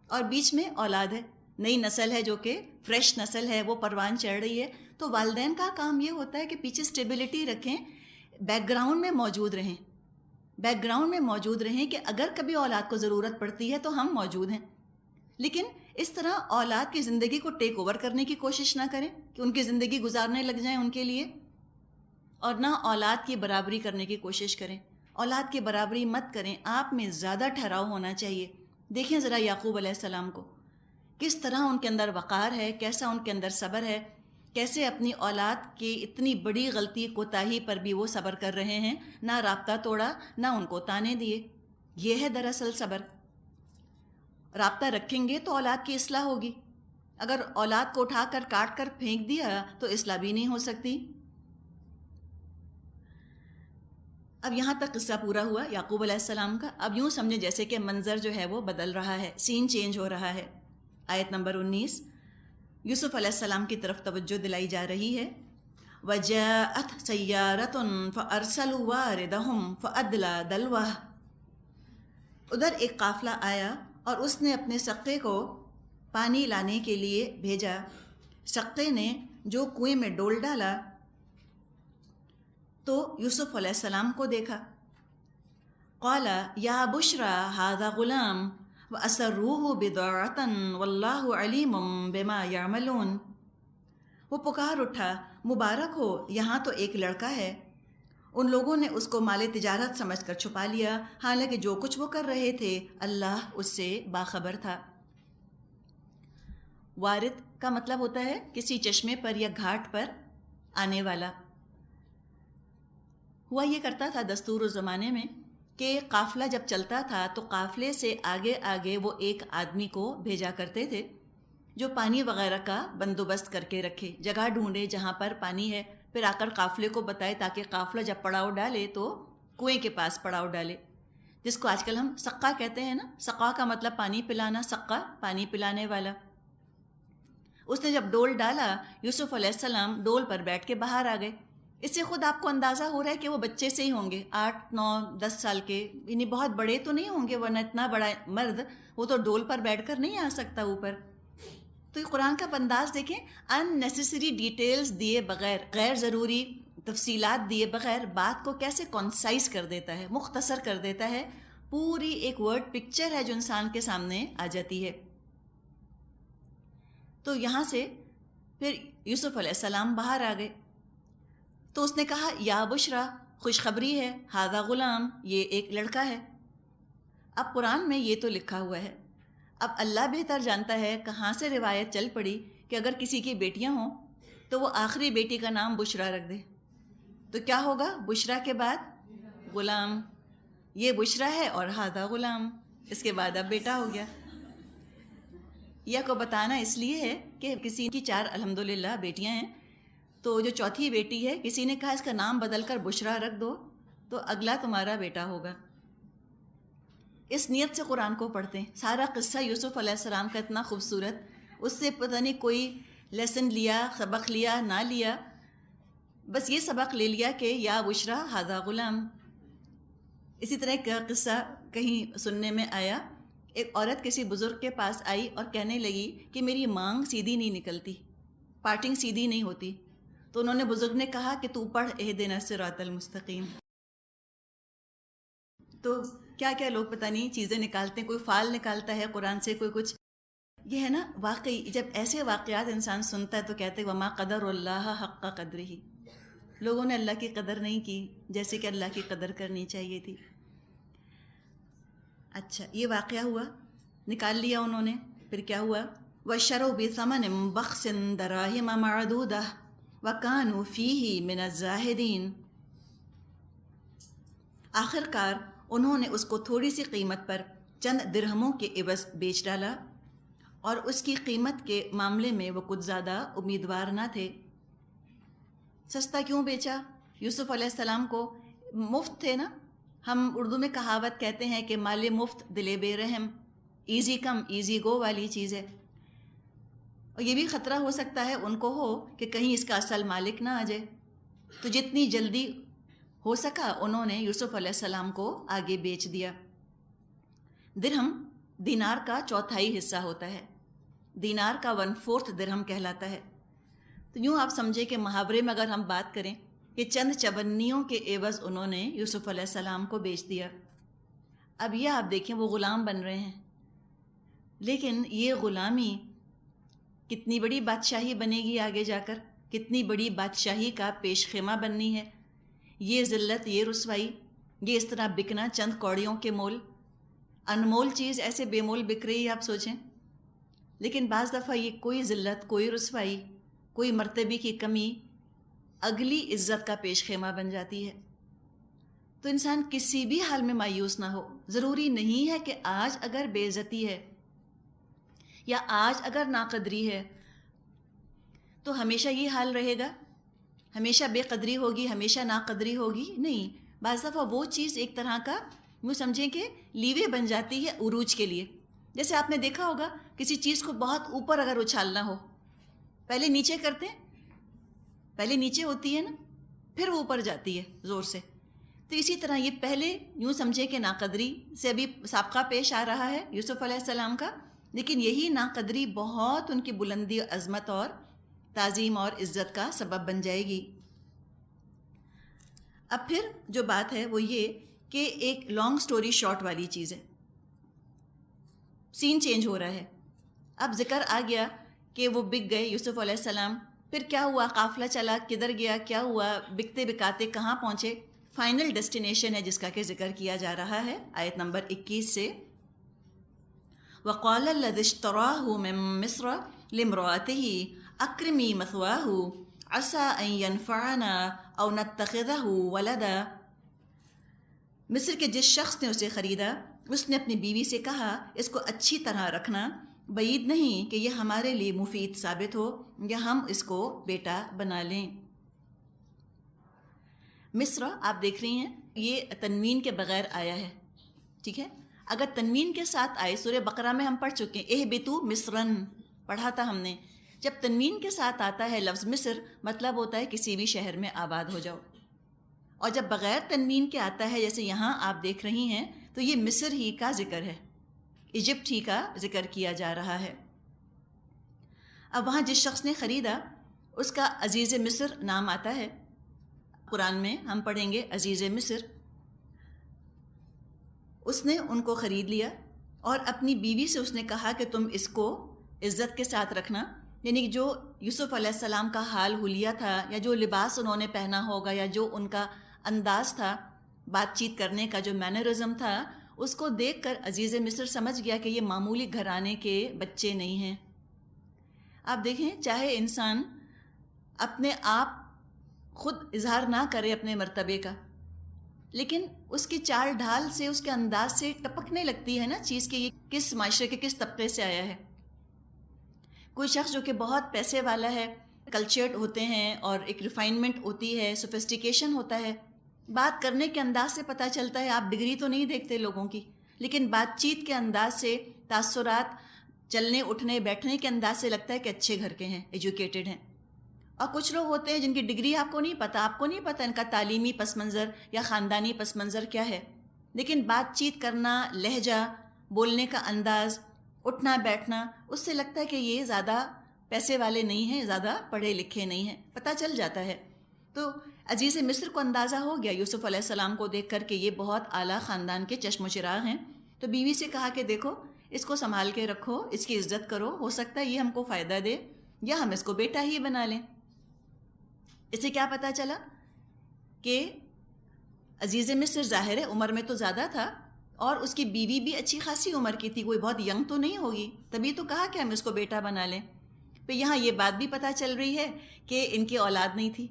اور بیچ میں اولاد ہے، نئی نسل ہے جو کہ فریش نسل ہے، وہ پروان چڑھ رہی ہے۔ تو والدین کا کام یہ ہوتا ہے کہ پیچھے سٹیبلٹی رکھیں، بیک گراؤنڈ میں موجود رہیں، بیک گراؤنڈ میں موجود رہیں کہ اگر کبھی اولاد کو ضرورت پڑتی ہے تو ہم موجود ہیں۔ لیکن اس طرح اولاد کی زندگی کو ٹیک اوور کرنے کی کوشش نہ کریں کہ ان کی زندگی گزارنے لگ جائیں ان کے لیے، اور نہ اولاد کی برابری کرنے کی کوشش کریں۔ اولاد کی برابری مت کریں، آپ میں زیادہ ٹھہراؤ ہونا چاہیے۔ دیکھیں ذرا یعقوب علیہ السلام کو، کس طرح ان کے اندر وقار ہے، کیسا ان کے اندر صبر ہے، کیسے اپنی اولاد کی اتنی بڑی غلطی کوتاہی پر بھی وہ صبر کر رہے ہیں، نہ رابطہ توڑا، نہ ان کو تانے دیے۔ یہ ہے دراصل صبر۔ رابطہ رکھیں گے تو اولاد کی اصلاح ہوگی، اگر اولاد کو اٹھا کر کاٹ کر پھینک دیا تو اصلاح بھی نہیں ہو سکتی۔ اب یہاں تک قصہ پورا ہوا یعقوب علیہ السلام کا۔ اب یوں سمجھے جیسے کہ منظر جو ہے وہ بدل رہا ہے، سین چینج ہو رہا ہے۔ آیت نمبر 19، یوسف علیہ السلام کی طرف توجہ دلائی جا رہی ہے۔ وَجَاءَتْ سَيَّارَةٌ فَأَرْسَلُوا وَارِدَهُمْ فَأَدْلَىٰ دَلْوَهُ۔ ادھر ایک قافلہ آیا اور اس نے اپنے سقے کو پانی لانے کے لیے بھیجا۔ سقے نے جو کنویں میں ڈول ڈالا تو یوسف علیہ السلام کو دیکھا۔ قال یا بشرا ھذا غلام واسروه بضاعة واللہ علیم بما یعملون۔ وہ پکار اٹھا، مبارک ہو، یہاں تو ایک لڑکا ہے، ان لوگوں نے اس کو مال تجارت سمجھ کر چھپا لیا، حالانکہ جو کچھ وہ کر رہے تھے اللہ اس سے باخبر تھا۔ وارد کا مطلب ہوتا ہے کسی چشمے پر یا گھاٹ پر آنے والا۔ ہوا یہ کرتا تھا دستور و زمانے میں کہ قافلہ جب چلتا تھا تو قافلے سے آگے آگے وہ ایک آدمی کو بھیجا کرتے تھے جو پانی وغیرہ کا بندوبست کر کے رکھے، جگہ ڈھونڈے جہاں پر پانی ہے، پھر آ کر قافلے کو بتائے تاکہ قافلہ جب پڑاؤ ڈالے تو کنویں کے پاس پڑاؤ ڈالے، جس کو آج کل ہم سقا کہتے ہیں نا۔ سقا کا مطلب پانی پلانا، سقا پانی پلانے والا۔ اس نے جب ڈول ڈالا، یوسف علیہ السلام ڈول پر بیٹھ کے باہر آ گئے۔ اس سے خود آپ کو اندازہ ہو رہا ہے کہ وہ بچے سے ہی ہوں گے، 8 9 10 سال کے، یعنی بہت بڑے تو نہیں ہوں گے، ورنہ اتنا بڑا مرد وہ تو ڈول پر بیٹھ کر نہیں آ سکتا اوپر۔ تو یہ قرآن کا انداز دیکھیں، ان نیسیسری ڈیٹیلز دیے بغیر، غیر ضروری تفصیلات دیے بغیر بات کو کیسے کونسائز کر دیتا ہے، مختصر کر دیتا ہے، پوری ایک ورڈ پکچر ہے جو انسان کے سامنے آ جاتی ہے۔ تو یہاں سے پھر یوسف علیہ السلام باہر آ گئے تو اس نے کہا یا بشرا، خوشخبری ہے، ہذا غلام، یہ ایک لڑکا ہے۔ اب قرآن میں یہ تو لکھا ہوا ہے، اب اللہ بہتر جانتا ہے کہاں سے روایت چل پڑی کہ اگر کسی کی بیٹیاں ہوں تو وہ آخری بیٹی کا نام بشرا رکھ دے، تو کیا ہوگا؟ بشرا کے بعد غلام، یہ بشرا ہے اور ہذا غلام، اس کے بعد اب بیٹا ہو گیا۔ یہ کو بتانا اس لیے ہے کہ کسی کی 4 الحمدللہ بیٹیاں ہیں، تو جو چوتھی بیٹی ہے کسی نے کہا اس کا نام بدل کر بشرا رکھ دو تو اگلا تمہارا بیٹا ہوگا۔ اس نیت سے قرآن کو پڑھتے ہیں۔ سارا قصہ یوسف علیہ السلام کا اتنا خوبصورت، اس سے پتہ نہیں کوئی لیسن لیا، سبق لیا نہ لیا، بس یہ سبق لے لیا کہ یا بشرا ھذا غلام۔ اسی طرح ایک قصہ کہیں سننے میں آیا، ایک عورت کسی بزرگ کے پاس آئی اور کہنے لگی کہ میری مانگ سیدھی نہیں نکلتی، پارٹنگ سیدھی نہیں ہوتی، تو انہوں نے بزرگ نے کہا کہ تو پڑھ اہدنا الصراط المستقیم۔ تو کیا کیا لوگ پتہ نہیں چیزیں نکالتے ہیں، کوئی فال نکالتا ہے قرآن سے، کوئی کچھ۔ یہ ہے نا، واقعی جب ایسے واقعات انسان سنتا ہے تو کہتے ہیں وما قدر اللہ حق قدرہ، لوگوں نے اللہ کی قدر نہیں کی جیسے کہ اللہ کی قدر کرنی چاہیے تھی۔ اچھا، یہ واقعہ ہوا، نکال لیا انہوں نے، پھر کیا ہوا؟ وَشَرَوْا بِثَمَنٍ بَخْسٍ دَرَاهِمَ مَعْدُودَةٍ وَكَانُوا فِيهِ مِنَ الزَّاهِدِينَ۔ آخر کار انہوں نے اس کو تھوڑی سی قیمت پر چند درہموں کے عوض بیچ ڈالا، اور اس کی قیمت کے معاملے میں وہ کچھ زیادہ امیدوار نہ تھے۔ سستا کیوں بیچا یوسف علیہ السلام کو؟ مفت تھے نا، ہم اردو میں کہاوت کہتے ہیں کہ مال مفت دل بے رحم، ایزی کم ایزی گو والی چیز ہے، اور یہ بھی خطرہ ہو سکتا ہے ان کو ہو کہ کہیں اس کا اصل مالک نہ آ جائے، تو جتنی جلدی ہو سکا انہوں نے یوسف علیہ السلام کو آگے بیچ دیا۔ درہم دینار کا چوتھائی حصہ ہوتا ہے، دینار کا 1/4 درہم کہلاتا ہے۔ تو یوں آپ سمجھے کہ محاورے میں اگر ہم بات کریں کہ چند چونیوں کے عوض انہوں نے یوسف علیہ السلام کو بیچ دیا۔ اب یہ آپ دیکھیں وہ غلام بن رہے ہیں، لیکن یہ غلامی کتنی بڑی بادشاہی بنے گی آگے جا کر، کتنی بڑی بادشاہی کا پیش خیمہ بننی ہے۔ یہ ذلت، یہ رسوائی، یہ اس طرح بکنا چند کوڑیوں کے مول، انمول چیز ایسے بے مول بک رہی ہے، آپ سوچیں۔ لیکن بعض دفعہ یہ کوئی ذلت، کوئی رسوائی، کوئی مرتبے کی کمی اگلی عزت کا پیش خیمہ بن جاتی ہے۔ تو انسان کسی بھی حال میں مایوس نہ ہو۔ ضروری نہیں ہے کہ آج اگر بے عزتی ہے یا آج اگر ناقدری ہے تو ہمیشہ یہ حال رہے گا، ہمیشہ بے قدری ہوگی، ہمیشہ ناقدری ہوگی، نہیں۔ بعض دفعہ وہ چیز ایک طرح کا یوں سمجھیں کہ لیوے بن جاتی ہے عروج کے لیے۔ جیسے آپ نے دیکھا ہوگا کسی چیز کو بہت اوپر اگر اچھالنا ہو، پہلے نیچے کرتے ہیں، پہلے نیچے ہوتی ہے نا، پھر وہ اوپر جاتی ہے زور سے۔ تو اسی طرح یہ پہلے یوں سمجھے کہ ناقدری سے ابھی سابقہ پیش آ رہا ہے یوسف علیہ السلام کا، لیکن یہی ناقدری بہت ان کی بلندی، عظمت اور تعظیم اور عزت کا سبب بن جائے گی۔ اب پھر جو بات ہے وہ یہ کہ ایک لانگ سٹوری شارٹ والی چیز ہے، سین چینج ہو رہا ہے۔ اب ذکر آ گیا کہ وہ بک گئے یوسف علیہ السلام، پھر کیا ہوا، قافلہ چلا، کدھر گیا، کیا ہوا، بکتے بکاتے کہاں پہنچے، فائنل ڈیسٹینیشن ہے جس کا کہ ذکر کیا جا رہا ہے آیت نمبر 21 سے. وَقَالَ الَّذِي اشْتَرَاهُ مِن مِّصْرَ لِامْرَأَتِهِ أَكْرِمِي مَثْوَاهُ عَسَىٰ أَن يَنفَعَنَا أَوْ نَتَّخِذَهُ وَلَدًا. مصر کے جس شخص نے اسے خریدا اس نے اپنی بیوی سے کہا اس کو اچھی طرح رکھنا، بعید نہیں کہ یہ ہمارے لیے مفید ثابت ہو یا ہم اس کو بیٹا بنا لیں. مصر آپ دیکھ رہی ہیں یہ تنوین کے بغیر آیا ہے، ٹھیک ہے. اگر تنوین کے ساتھ آئے، سورہ بقرہ میں ہم پڑھ چکے ہیں اہبتوا مصرن پڑھا تھا ہم نے. جب تنوین کے ساتھ آتا ہے لفظ مصر، مطلب ہوتا ہے کسی بھی شہر میں آباد ہو جاؤ. اور جب بغیر تنوین کے آتا ہے جیسے یہاں آپ دیکھ رہی ہیں تو یہ مصر ہی کا ذکر ہے، ایجپٹ ہی کا ذکر کیا جا رہا ہے. اب وہاں جس شخص نے خریدا اس کا عزیز مصر نام آتا ہے. قرآن میں ہم پڑھیں گے عزیز مصر. اس نے ان کو خرید لیا اور اپنی بیوی سے اس نے کہا کہ تم اس کو عزت کے ساتھ رکھنا. یعنی جو یوسف علیہ السلام کا حال حلیہ تھا یا جو لباس انہوں نے پہنا ہوگا یا جو ان کا انداز تھا بات چیت کرنے کا، جو مینرزم تھا، اس کو دیکھ کر عزیز مصر سمجھ گیا کہ یہ معمولی گھرانے کے بچے نہیں ہیں. آپ دیکھیں چاہے انسان اپنے آپ خود اظہار نہ کرے اپنے مرتبے کا، لیکن اس کی چال ڈھال سے، اس کے انداز سے ٹپکنے لگتی ہے نا چیز کہ یہ کس معاشرے کے کس طبقے سے آیا ہے. کوئی شخص جو کہ بہت پیسے والا ہے، کلچرڈ ہوتے ہیں اور ایک ریفائنمنٹ ہوتی ہے، سوفسٹیکیشن ہوتا ہے، بات کرنے کے انداز سے پتہ چلتا ہے. آپ ڈگری تو نہیں دیکھتے لوگوں کی، لیکن بات چیت کے انداز سے، تاثرات، چلنے اٹھنے بیٹھنے کے انداز سے لگتا ہے کہ اچھے گھر کے ہیں، ایجوکیٹڈ ہیں. اور کچھ لوگ ہوتے ہیں جن کی ڈگری آپ کو نہیں پتہ ان کا تعلیمی پس منظر یا خاندانی پس منظر کیا ہے، لیکن بات چیت کرنا، لہجہ، بولنے کا انداز، اٹھنا بیٹھنا، اس سے لگتا ہے کہ یہ زیادہ پیسے والے نہیں ہیں، زیادہ پڑھے لکھے نہیں ہیں، پتہ چل جاتا ہے. تو عزیز مصر کو اندازہ ہو گیا یوسف علیہ السلام کو دیکھ کر کہ یہ بہت اعلیٰ خاندان کے چشم و چراغ ہیں. تو بیوی سے کہا کہ دیکھو اس کو سنبھال کے رکھو، اس کی عزت کرو، ہو سکتا ہے یہ ہم کو فائدہ دے یا ہم اس کو بیٹا ہی بنا لیں. اسے کیا پتہ چلا کہ عزیز مصر ظاہر ہے عمر میں تو زیادہ تھا اور اس کی بیوی بھی اچھی خاصی عمر کی تھی، کوئی بہت ینگ تو نہیں ہوگی، تبھی تو کہا کہ ہم اس کو بیٹا بنا لیں. پھر یہاں یہ بات بھی پتہ چل رہی ہے کہ ان کی اولاد نہیں تھی.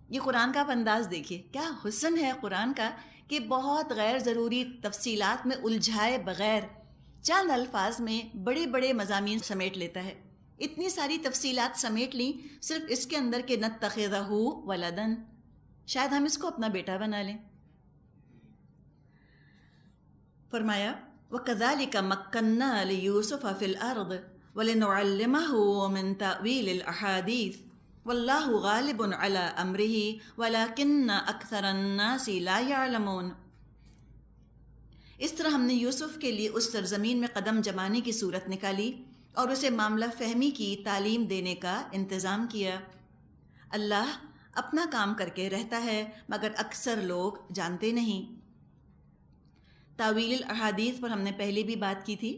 یہ قرآن کا انداز دیکھیے، کیا حسن ہے قرآن کا کہ بہت غیر ضروری تفصیلات میں الجھائے بغیر چند الفاظ میں بڑے بڑے مضامین سمیٹ لیتا ہے. اتنی ساری تفصیلات سمیٹ لیں صرف اس کے اندر کہ نتخذہ ولدن، شاید ہم اس کو اپنا بیٹا بنا لیں. فرمایا وَكَذَلِكَ مَكَّنَّا لِيُوسُفَ فِي الْأَرْضِ وَلِنُعَلِّمَهُ مِن تَأْوِيلِ الْأَحَادِيثِ وَاللَّهُ غَالِبٌ عَلَىٰ أَمْرِهِ وَلَكِنَّ أَكْثَرَ النَّاسِ لَا يَعْلَمُونَ. اس طرح ہم نے یوسف کے لیے اس سرزمین میں قدم جمانے کی صورت نکالی اور اسے معاملہ فہمی کی تعلیم دینے کا انتظام کیا. اللہ اپنا کام کر کے رہتا ہے مگر اکثر لوگ جانتے نہیں. تاویل الاحادیث پر ہم نے پہلے بھی بات کی تھی.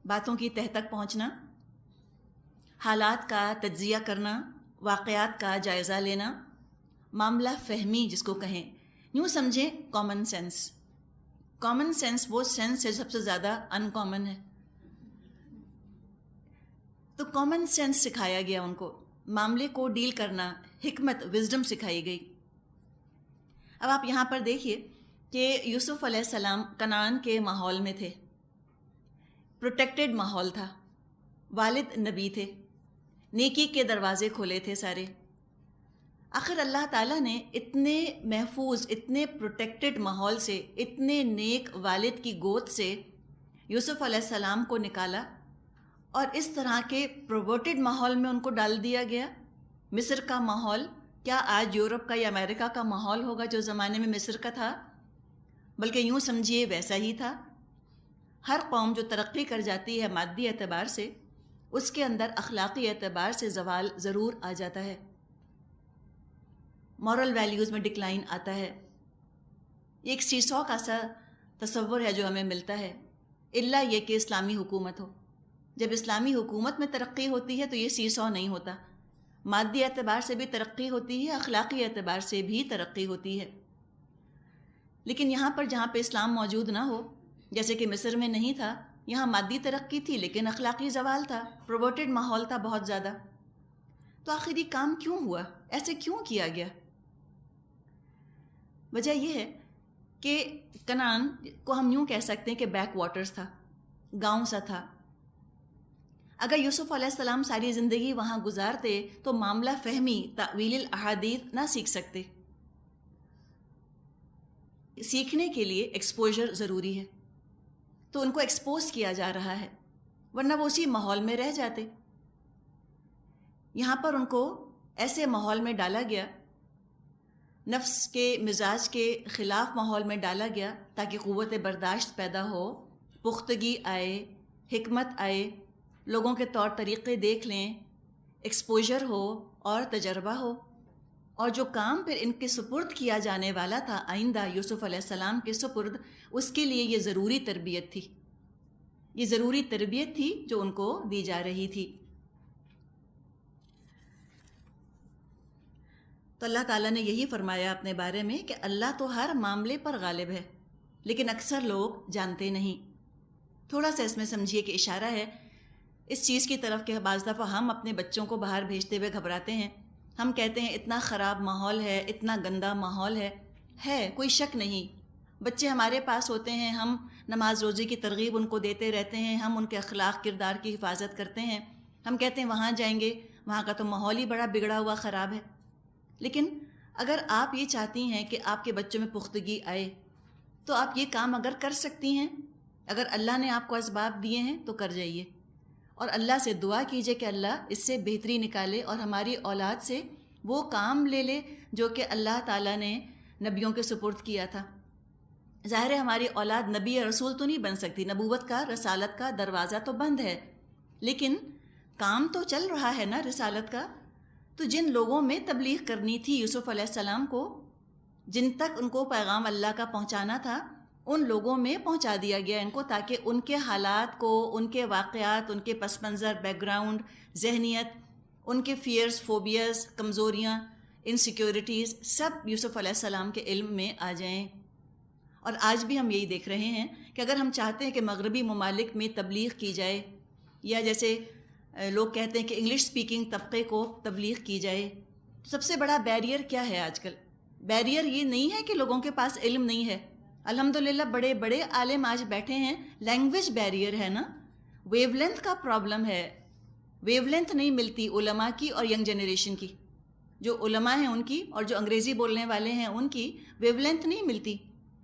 باتوں کی تہ تک پہنچنا، حالات کا تجزیہ کرنا، واقعات کا جائزہ لینا، معاملہ فہمی جس کو کہیں، یوں سمجھیں کامن سینس. کامن سینس وہ سینس ہے سب سے زیادہ ان کامن ہے. تو کامن سینس سکھایا گیا ان کو، معاملے کو ڈیل کرنا، حکمت، وزڈم سکھائی گئی. اب آپ یہاں پر دیکھیے کہ یوسف علیہ السلام کنعان کے ماحول میں تھے، پروٹیکٹڈ ماحول تھا، والد نبی تھے، نیکی کے دروازے کھولے تھے سارے. آخر اللہ تعالیٰ نے اتنے محفوظ، اتنے پروٹیکٹڈ ماحول سے، اتنے نیک والد کی گود سے یوسف علیہ السلام کو نکالا اور اس طرح کے پروورٹڈ ماحول میں ان کو ڈال دیا گیا. مصر کا ماحول کیا آج یورپ کا یا امریکہ کا ماحول ہوگا جو زمانے میں مصر کا تھا؟ بلکہ یوں سمجھیے ویسا ہی تھا. ہر قوم جو ترقی کر جاتی ہے مادی اعتبار سے، اس کے اندر اخلاقی اعتبار سے زوال ضرور آ جاتا ہے، مورل ویلیوز میں ڈکلائن آتا ہے. ایک سیسو کا سا تصور ہے جو ہمیں ملتا ہے، الا یہ کہ اسلامی حکومت ہو. جب اسلامی حکومت میں ترقی ہوتی ہے تو یہ سیسو نہیں ہوتا. مادی اعتبار سے بھی ترقی ہوتی ہے، اخلاقی اعتبار سے بھی ترقی ہوتی ہے۔ لیکن یہاں پر جہاں پہ اسلام موجود نہ ہو، جیسے کہ مصر میں نہیں تھا، یہاں مادی ترقی تھی لیکن اخلاقی زوال تھا، پروورٹڈ ماحول تھا بہت زیادہ۔ تو آخر یہ کام کیوں ہوا؟ ایسے کیوں کیا گیا؟ وجہ یہ ہے کہ کنعان کو ہم یوں کہہ سکتے ہیں کہ بیک واٹرز تھا، گاؤں سا تھا۔ اگر یوسف علیہ السلام ساری زندگی وہاں گزارتے تو معاملہ فہمی، تأویل الاحادیث نہ سیکھ سکتے۔ سیکھنے کے لیے ایکسپوجر ضروری ہے، تو ان کو ایکسپوز کیا جا رہا ہے، ورنہ وہ اسی ماحول میں رہ جاتے۔ یہاں پر ان کو ایسے ماحول میں ڈالا گیا، نفس کے مزاج کے خلاف ماحول میں ڈالا گیا تاکہ قوت برداشت پیدا ہو، پختگی آئے، حکمت آئے، لوگوں کے طور طریقے دیکھ لیں، ایکسپوجر ہو اور تجربہ ہو۔ اور جو کام پھر ان کے سپرد کیا جانے والا تھا آئندہ یوسف علیہ السلام کے سپرد، اس کے لیے یہ ضروری تربیت تھی، یہ ضروری تربیت تھی جو ان کو دی جا رہی تھی۔ تو اللہ تعالیٰ نے یہی فرمایا اپنے بارے میں کہ اللہ تو ہر معاملے پر غالب ہے، لیکن اکثر لوگ جانتے نہیں۔ تھوڑا سا اس میں سمجھیے کہ اشارہ ہے اس چیز کی طرف کہ بعض دفعہ ہم اپنے بچوں کو باہر بھیجتے ہوئے گھبراتے ہیں۔ ہم کہتے ہیں اتنا خراب ماحول ہے، اتنا گندا ماحول ہے، کوئی شک نہیں۔ بچے ہمارے پاس ہوتے ہیں، ہم نماز روزی کی ترغیب ان کو دیتے رہتے ہیں، ہم ان کے اخلاق کردار کی حفاظت کرتے ہیں، ہم کہتے ہیں وہاں جائیں گے، وہاں کا تو ماحول ہی بڑا بگڑا ہوا خراب ہے۔ لیکن اگر آپ یہ چاہتی ہیں کہ آپ کے بچوں میں پختگی آئے تو آپ یہ کام اگر کر سکتی ہیں، اگر اللہ نے آپ کو اسباب دیے ہیں تو کر جائیے، اور اللہ سے دعا کیجئے کہ اللہ اس سے بہتری نکالے اور ہماری اولاد سے وہ کام لے لے جو کہ اللہ تعالیٰ نے نبیوں کے سپرد کیا تھا۔ ظاہر ہے ہماری اولاد نبی یا رسول تو نہیں بن سکتی، نبوت کا، رسالت کا دروازہ تو بند ہے، لیکن کام تو چل رہا ہے نا رسالت کا۔ تو جن لوگوں میں تبلیغ کرنی تھی یوسف علیہ السلام کو، جن تک ان کو پیغام اللہ کا پہنچانا تھا، ان لوگوں میں پہنچا دیا گیا ان کو، تاکہ ان کے حالات کو، ان کے واقعات، ان کے پس منظر، بیک گراؤنڈ، ذہنیت، ان کے فیئرز، فوبیاز، کمزوریاں، انسیکیورٹیز سب یوسف علیہ السلام کے علم میں آ جائیں۔ اور آج بھی ہم یہی دیکھ رہے ہیں کہ اگر ہم چاہتے ہیں کہ مغربی ممالک میں تبلیغ کی جائے، یا جیسے لوگ کہتے ہیں کہ انگلش سپیکنگ طبقے کو تبلیغ کی جائے، تو سب سے بڑا بیریئر کیا ہے آج کل؟ بیریئر یہ نہیں ہے کہ لوگوں کے پاس علم نہیں ہے، الحمدللہ بڑے بڑے عالم آج بیٹھے ہیں، لینگویج بیریئر ہے نا، ویو لینتھ کا پرابلم ہے، ویو لینتھ نہیں ملتی علماء کی اور ینگ جنریشن کی، جو علماء ہیں ان کی اور جو انگریزی بولنے والے ہیں ان کی ویو لینتھ نہیں ملتی،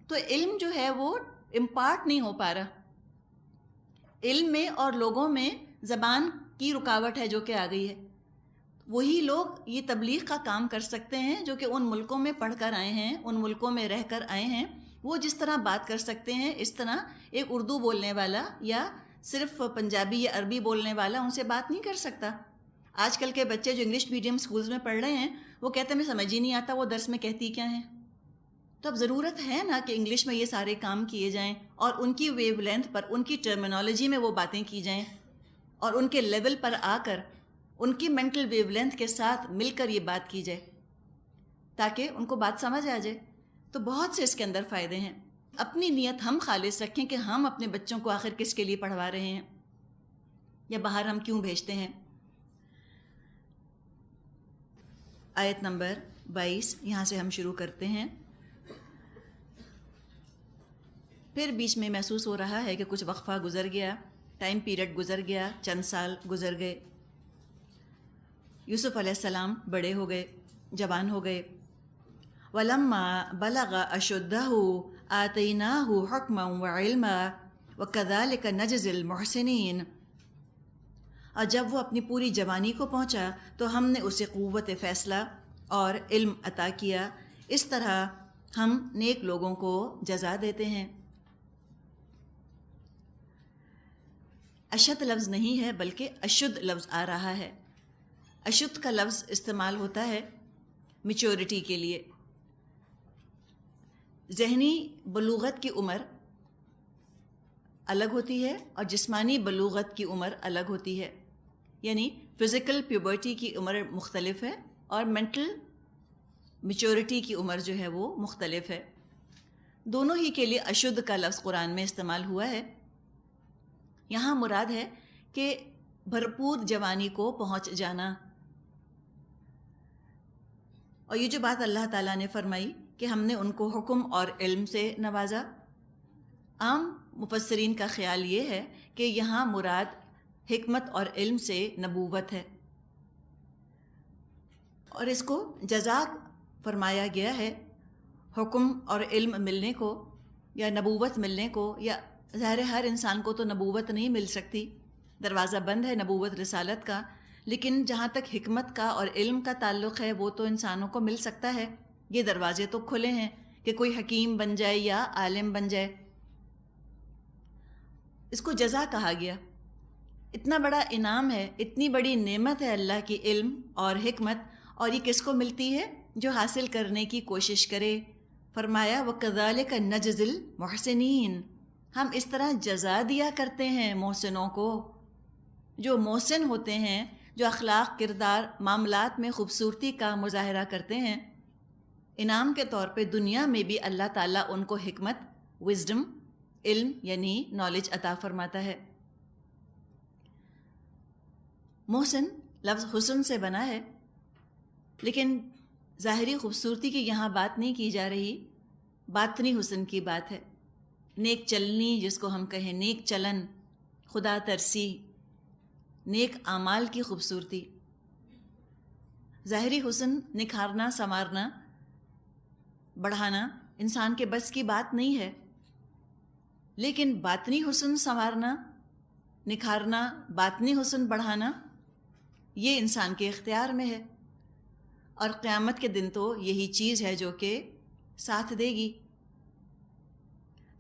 تو علم جو ہے وہ امپارٹ نہیں ہو پا رہا۔ علم میں اور لوگوں میں زبان کی رکاوٹ ہے جو کہ آ گئی ہے۔ وہی لوگ یہ تبلیغ کا کام کر سکتے ہیں جو کہ ان ملکوں میں پڑھ کر آئے ہیں، ان ملکوں میں رہ کر آئے ہیں، وہ جس طرح بات کر سکتے ہیں اس طرح ایک اردو بولنے والا یا صرف پنجابی یا عربی بولنے والا ان سے بات نہیں کر سکتا۔ آج کل کے بچے جو انگلش میڈیم سکولز میں پڑھ رہے ہیں وہ کہتے ہیں میں سمجھ ہی نہیں آتا وہ درس میں کہتی کیا ہیں۔ تو اب ضرورت ہے نا کہ انگلش میں یہ سارے کام کیے جائیں اور ان کی ویو لینتھ پر، ان کی ٹرمینالوجی میں وہ باتیں کی جائیں، اور ان کے لیول پر آ کر ان کی مینٹل ویو لینتھ کے ساتھ مل کر یہ بات کی جائے تاکہ ان کو بات سمجھ آ جائے۔ تو بہت سے اس کے اندر فائدے ہیں۔ اپنی نیت ہم خالص رکھیں کہ ہم اپنے بچوں کو آخر کس کے لیے پڑھوا رہے ہیں یا باہر ہم کیوں بھیجتے ہیں۔ آیت نمبر 22 یہاں سے ہم شروع کرتے ہیں۔ پھر بیچ میں محسوس ہو رہا ہے کہ کچھ وقفہ گزر گیا، ٹائم پیریڈ گزر گیا، چند سال گزر گئے، یوسف علیہ السلام بڑے ہو گئے، جوان ہو گئے۔ وَلَمَّا بَلَغَ أَشُدَّهُ آتَيْنَاهُ حُكْمًا وَعِلْمًا وَكَذَلِكَ نَجْزِي الْمُحْسِنِينَ۔ اور جب وہ اپنی پوری جوانی کو پہنچا تو ہم نے اسے قوت فیصلہ اور علم عطا کیا، اس طرح ہم نیک لوگوں کو جزا دیتے ہیں۔ اشد لفظ نہیں ہے بلکہ اشد لفظ آ رہا ہے۔ اشد کا لفظ استعمال ہوتا ہے میچورٹی کے لیے۔ ذہنی بلوغت کی عمر الگ ہوتی ہے اور جسمانی بلوغت کی عمر الگ ہوتی ہے، یعنی فزیکل پیوبرٹی کی عمر مختلف ہے اور مینٹل میچورٹی کی عمر جو ہے وہ مختلف ہے. دونوں ہی کے لیے اشدھ کا لفظ قرآن میں استعمال ہوا ہے. یہاں مراد ہے کہ بھرپور جوانی کو پہنچ جانا. اور یہ جو بات اللہ تعالیٰ نے فرمائی کہ ہم نے ان کو حکم اور علم سے نوازا، عام مفسرین کا خیال یہ ہے کہ یہاں مراد حکمت اور علم سے نبوت ہے، اور اس کو جزا فرمایا گیا ہے. حکم اور علم ملنے کو یا نبوت ملنے کو، یا ظاہر ہر انسان کو تو نبوت نہیں مل سکتی، دروازہ بند ہے نبوت رسالت کا، لیکن جہاں تک حکمت کا اور علم کا تعلق ہے وہ تو انسانوں کو مل سکتا ہے. یہ دروازے تو کھلے ہیں کہ کوئی حکیم بن جائے یا عالم بن جائے. اس کو جزا کہا گیا. اتنا بڑا انعام ہے، اتنی بڑی نعمت ہے اللہ کی علم اور حکمت، اور یہ کس کو ملتی ہے؟ جو حاصل کرنے کی کوشش کرے. فرمایا وَكَذَلِكَ نَجْزِي الْمُحْسِنِينَ، ہم اس طرح جزا دیا کرتے ہیں محسنوں کو. جو محسن ہوتے ہیں، جو اخلاق، کردار، معاملات میں خوبصورتی کا مظاہرہ کرتے ہیں، انعام کے طور پہ دنیا میں بھی اللہ تعالیٰ ان کو حکمت، وزڈم، علم یعنی نالج عطا فرماتا ہے. محسن لفظ حسن سے بنا ہے، لیکن ظاہری خوبصورتی کی یہاں بات نہیں کی جا رہی، باطنی حسن کی بات ہے. نیک چلنی جس کو ہم کہیں، نیک چلن، خدا ترسی، نیک اعمال کی خوبصورتی. ظاہری حسن نکھارنا، سنوارنا، بڑھانا انسان کے بس کی بات نہیں ہے، لیکن باطنی حسن سنوارنا، نکھارنا، باطنی حسن بڑھانا، یہ انسان کے اختیار میں ہے. اور قیامت کے دن تو یہی چیز ہے جو کہ ساتھ دے گی.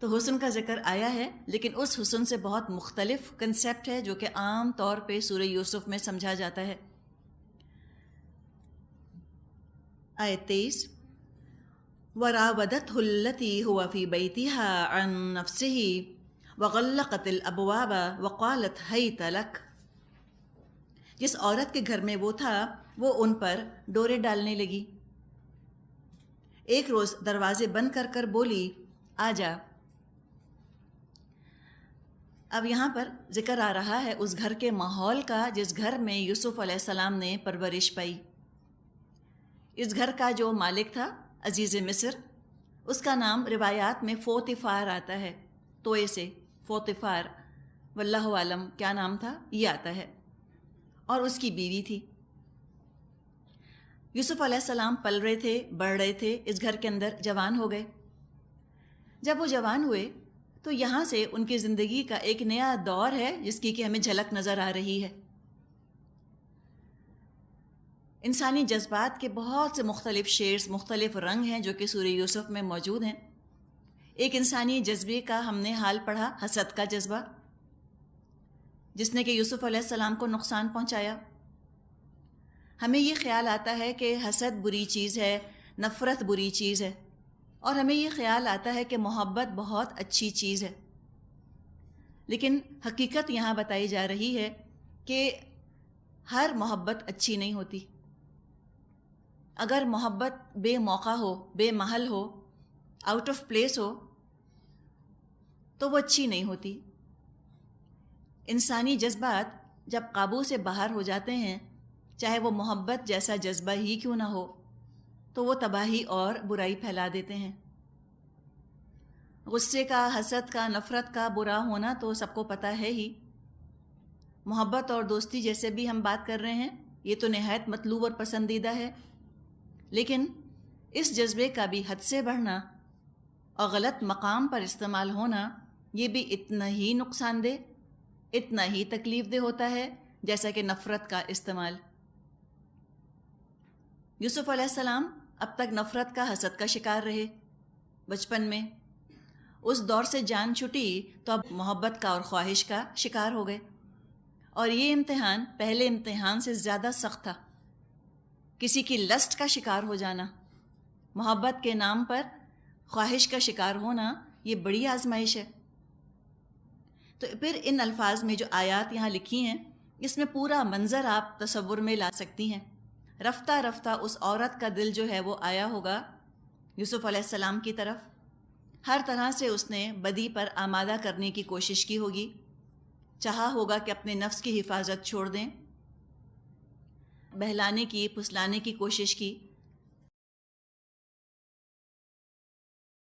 تو حسن کا ذکر آیا ہے، لیکن اس حسن سے بہت مختلف کنسیپٹ ہے جو کہ عام طور پہ سورہ یوسف میں سمجھا جاتا ہے. آیت 23 وَرَاوَدَتْهُ الَّتِي هُوَ فِي بَيْتِهَا عَن نَفْسِهِ وَغَلَّقَتِ الْأَبْوَابَ وَقَالَتْ هَيْتَ لَكَ، جس عورت کے گھر میں وہ تھا وہ ان پر ڈورے ڈالنے لگی. ایک روز دروازے بند کر کر بولی آ جا. اب یہاں پر ذکر آ رہا ہے اس گھر کے ماحول کا جس گھر میں یوسف علیہ السلام نے پرورش پائی. اس گھر کا جو مالک تھا عزیز مصر، اس کا نام روایات میں فوتیفار آتا ہے، توئے سے فوتیفار، واللہ عالم کیا نام تھا یہ آتا ہے، اور اس کی بیوی تھی. یوسف علیہ السلام پل رہے تھے، بڑھ رہے تھے، اس گھر کے اندر جوان ہو گئے. جب وہ جوان ہوئے تو یہاں سے ان کی زندگی کا ایک نیا دور ہے جس کی کہ ہمیں جھلک نظر آ رہی ہے. انسانی جذبات کے بہت سے مختلف شیڈز، مختلف رنگ ہیں جو کہ سورہ یوسف میں موجود ہیں. ایک انسانی جذبے کا ہم نے حال پڑھا، حسد کا جذبہ، جس نے کہ یوسف علیہ السلام کو نقصان پہنچایا. ہمیں یہ خیال آتا ہے کہ حسد بری چیز ہے، نفرت بری چیز ہے، اور ہمیں یہ خیال آتا ہے کہ محبت بہت اچھی چیز ہے. لیکن حقیقت یہاں بتائی جا رہی ہے کہ ہر محبت اچھی نہیں ہوتی. اگر محبت بے موقع ہو، بے محل ہو، آؤٹ آف پلیس ہو، تو وہ اچھی نہیں ہوتی. انسانی جذبات جب قابو سے باہر ہو جاتے ہیں، چاہے وہ محبت جیسا جذبہ ہی کیوں نہ ہو، تو وہ تباہی اور برائی پھیلا دیتے ہیں. غصے کا، حسد کا، نفرت کا برا ہونا تو سب کو پتہ ہے ہی. محبت اور دوستی جیسے بھی ہم بات کر رہے ہیں، یہ تو نہایت مطلوب اور پسندیدہ ہے، لیکن اس جذبے کا بھی حد سے بڑھنا اور غلط مقام پر استعمال ہونا، یہ بھی اتنا ہی نقصان دہ، اتنا ہی تکلیف دہ ہوتا ہے جیسا کہ نفرت کا استعمال. یوسف علیہ السلام اب تک نفرت کا، حسد کا شکار رہے بچپن میں. اس دور سے جان چھٹی تو اب محبت کا اور خواہش کا شکار ہو گئے. اور یہ امتحان پہلے امتحان سے زیادہ سخت تھا. کسی کی لسٹ کا شکار ہو جانا، محبت کے نام پر خواہش کا شکار ہونا، یہ بڑی آزمائش ہے. تو پھر ان الفاظ میں جو آیات یہاں لکھی ہیں اس میں پورا منظر آپ تصور میں لا سکتی ہیں۔ رفتہ رفتہ اس عورت کا دل جو ہے وہ آیا ہوگا یوسف علیہ السلام کی طرف، ہر طرح سے اس نے بدی پر آمادہ کرنے کی کوشش کی ہوگی، چاہا ہوگا کہ اپنے نفس کی حفاظت چھوڑ دیں، بہلانے کی پھسلانے کی کوشش کی،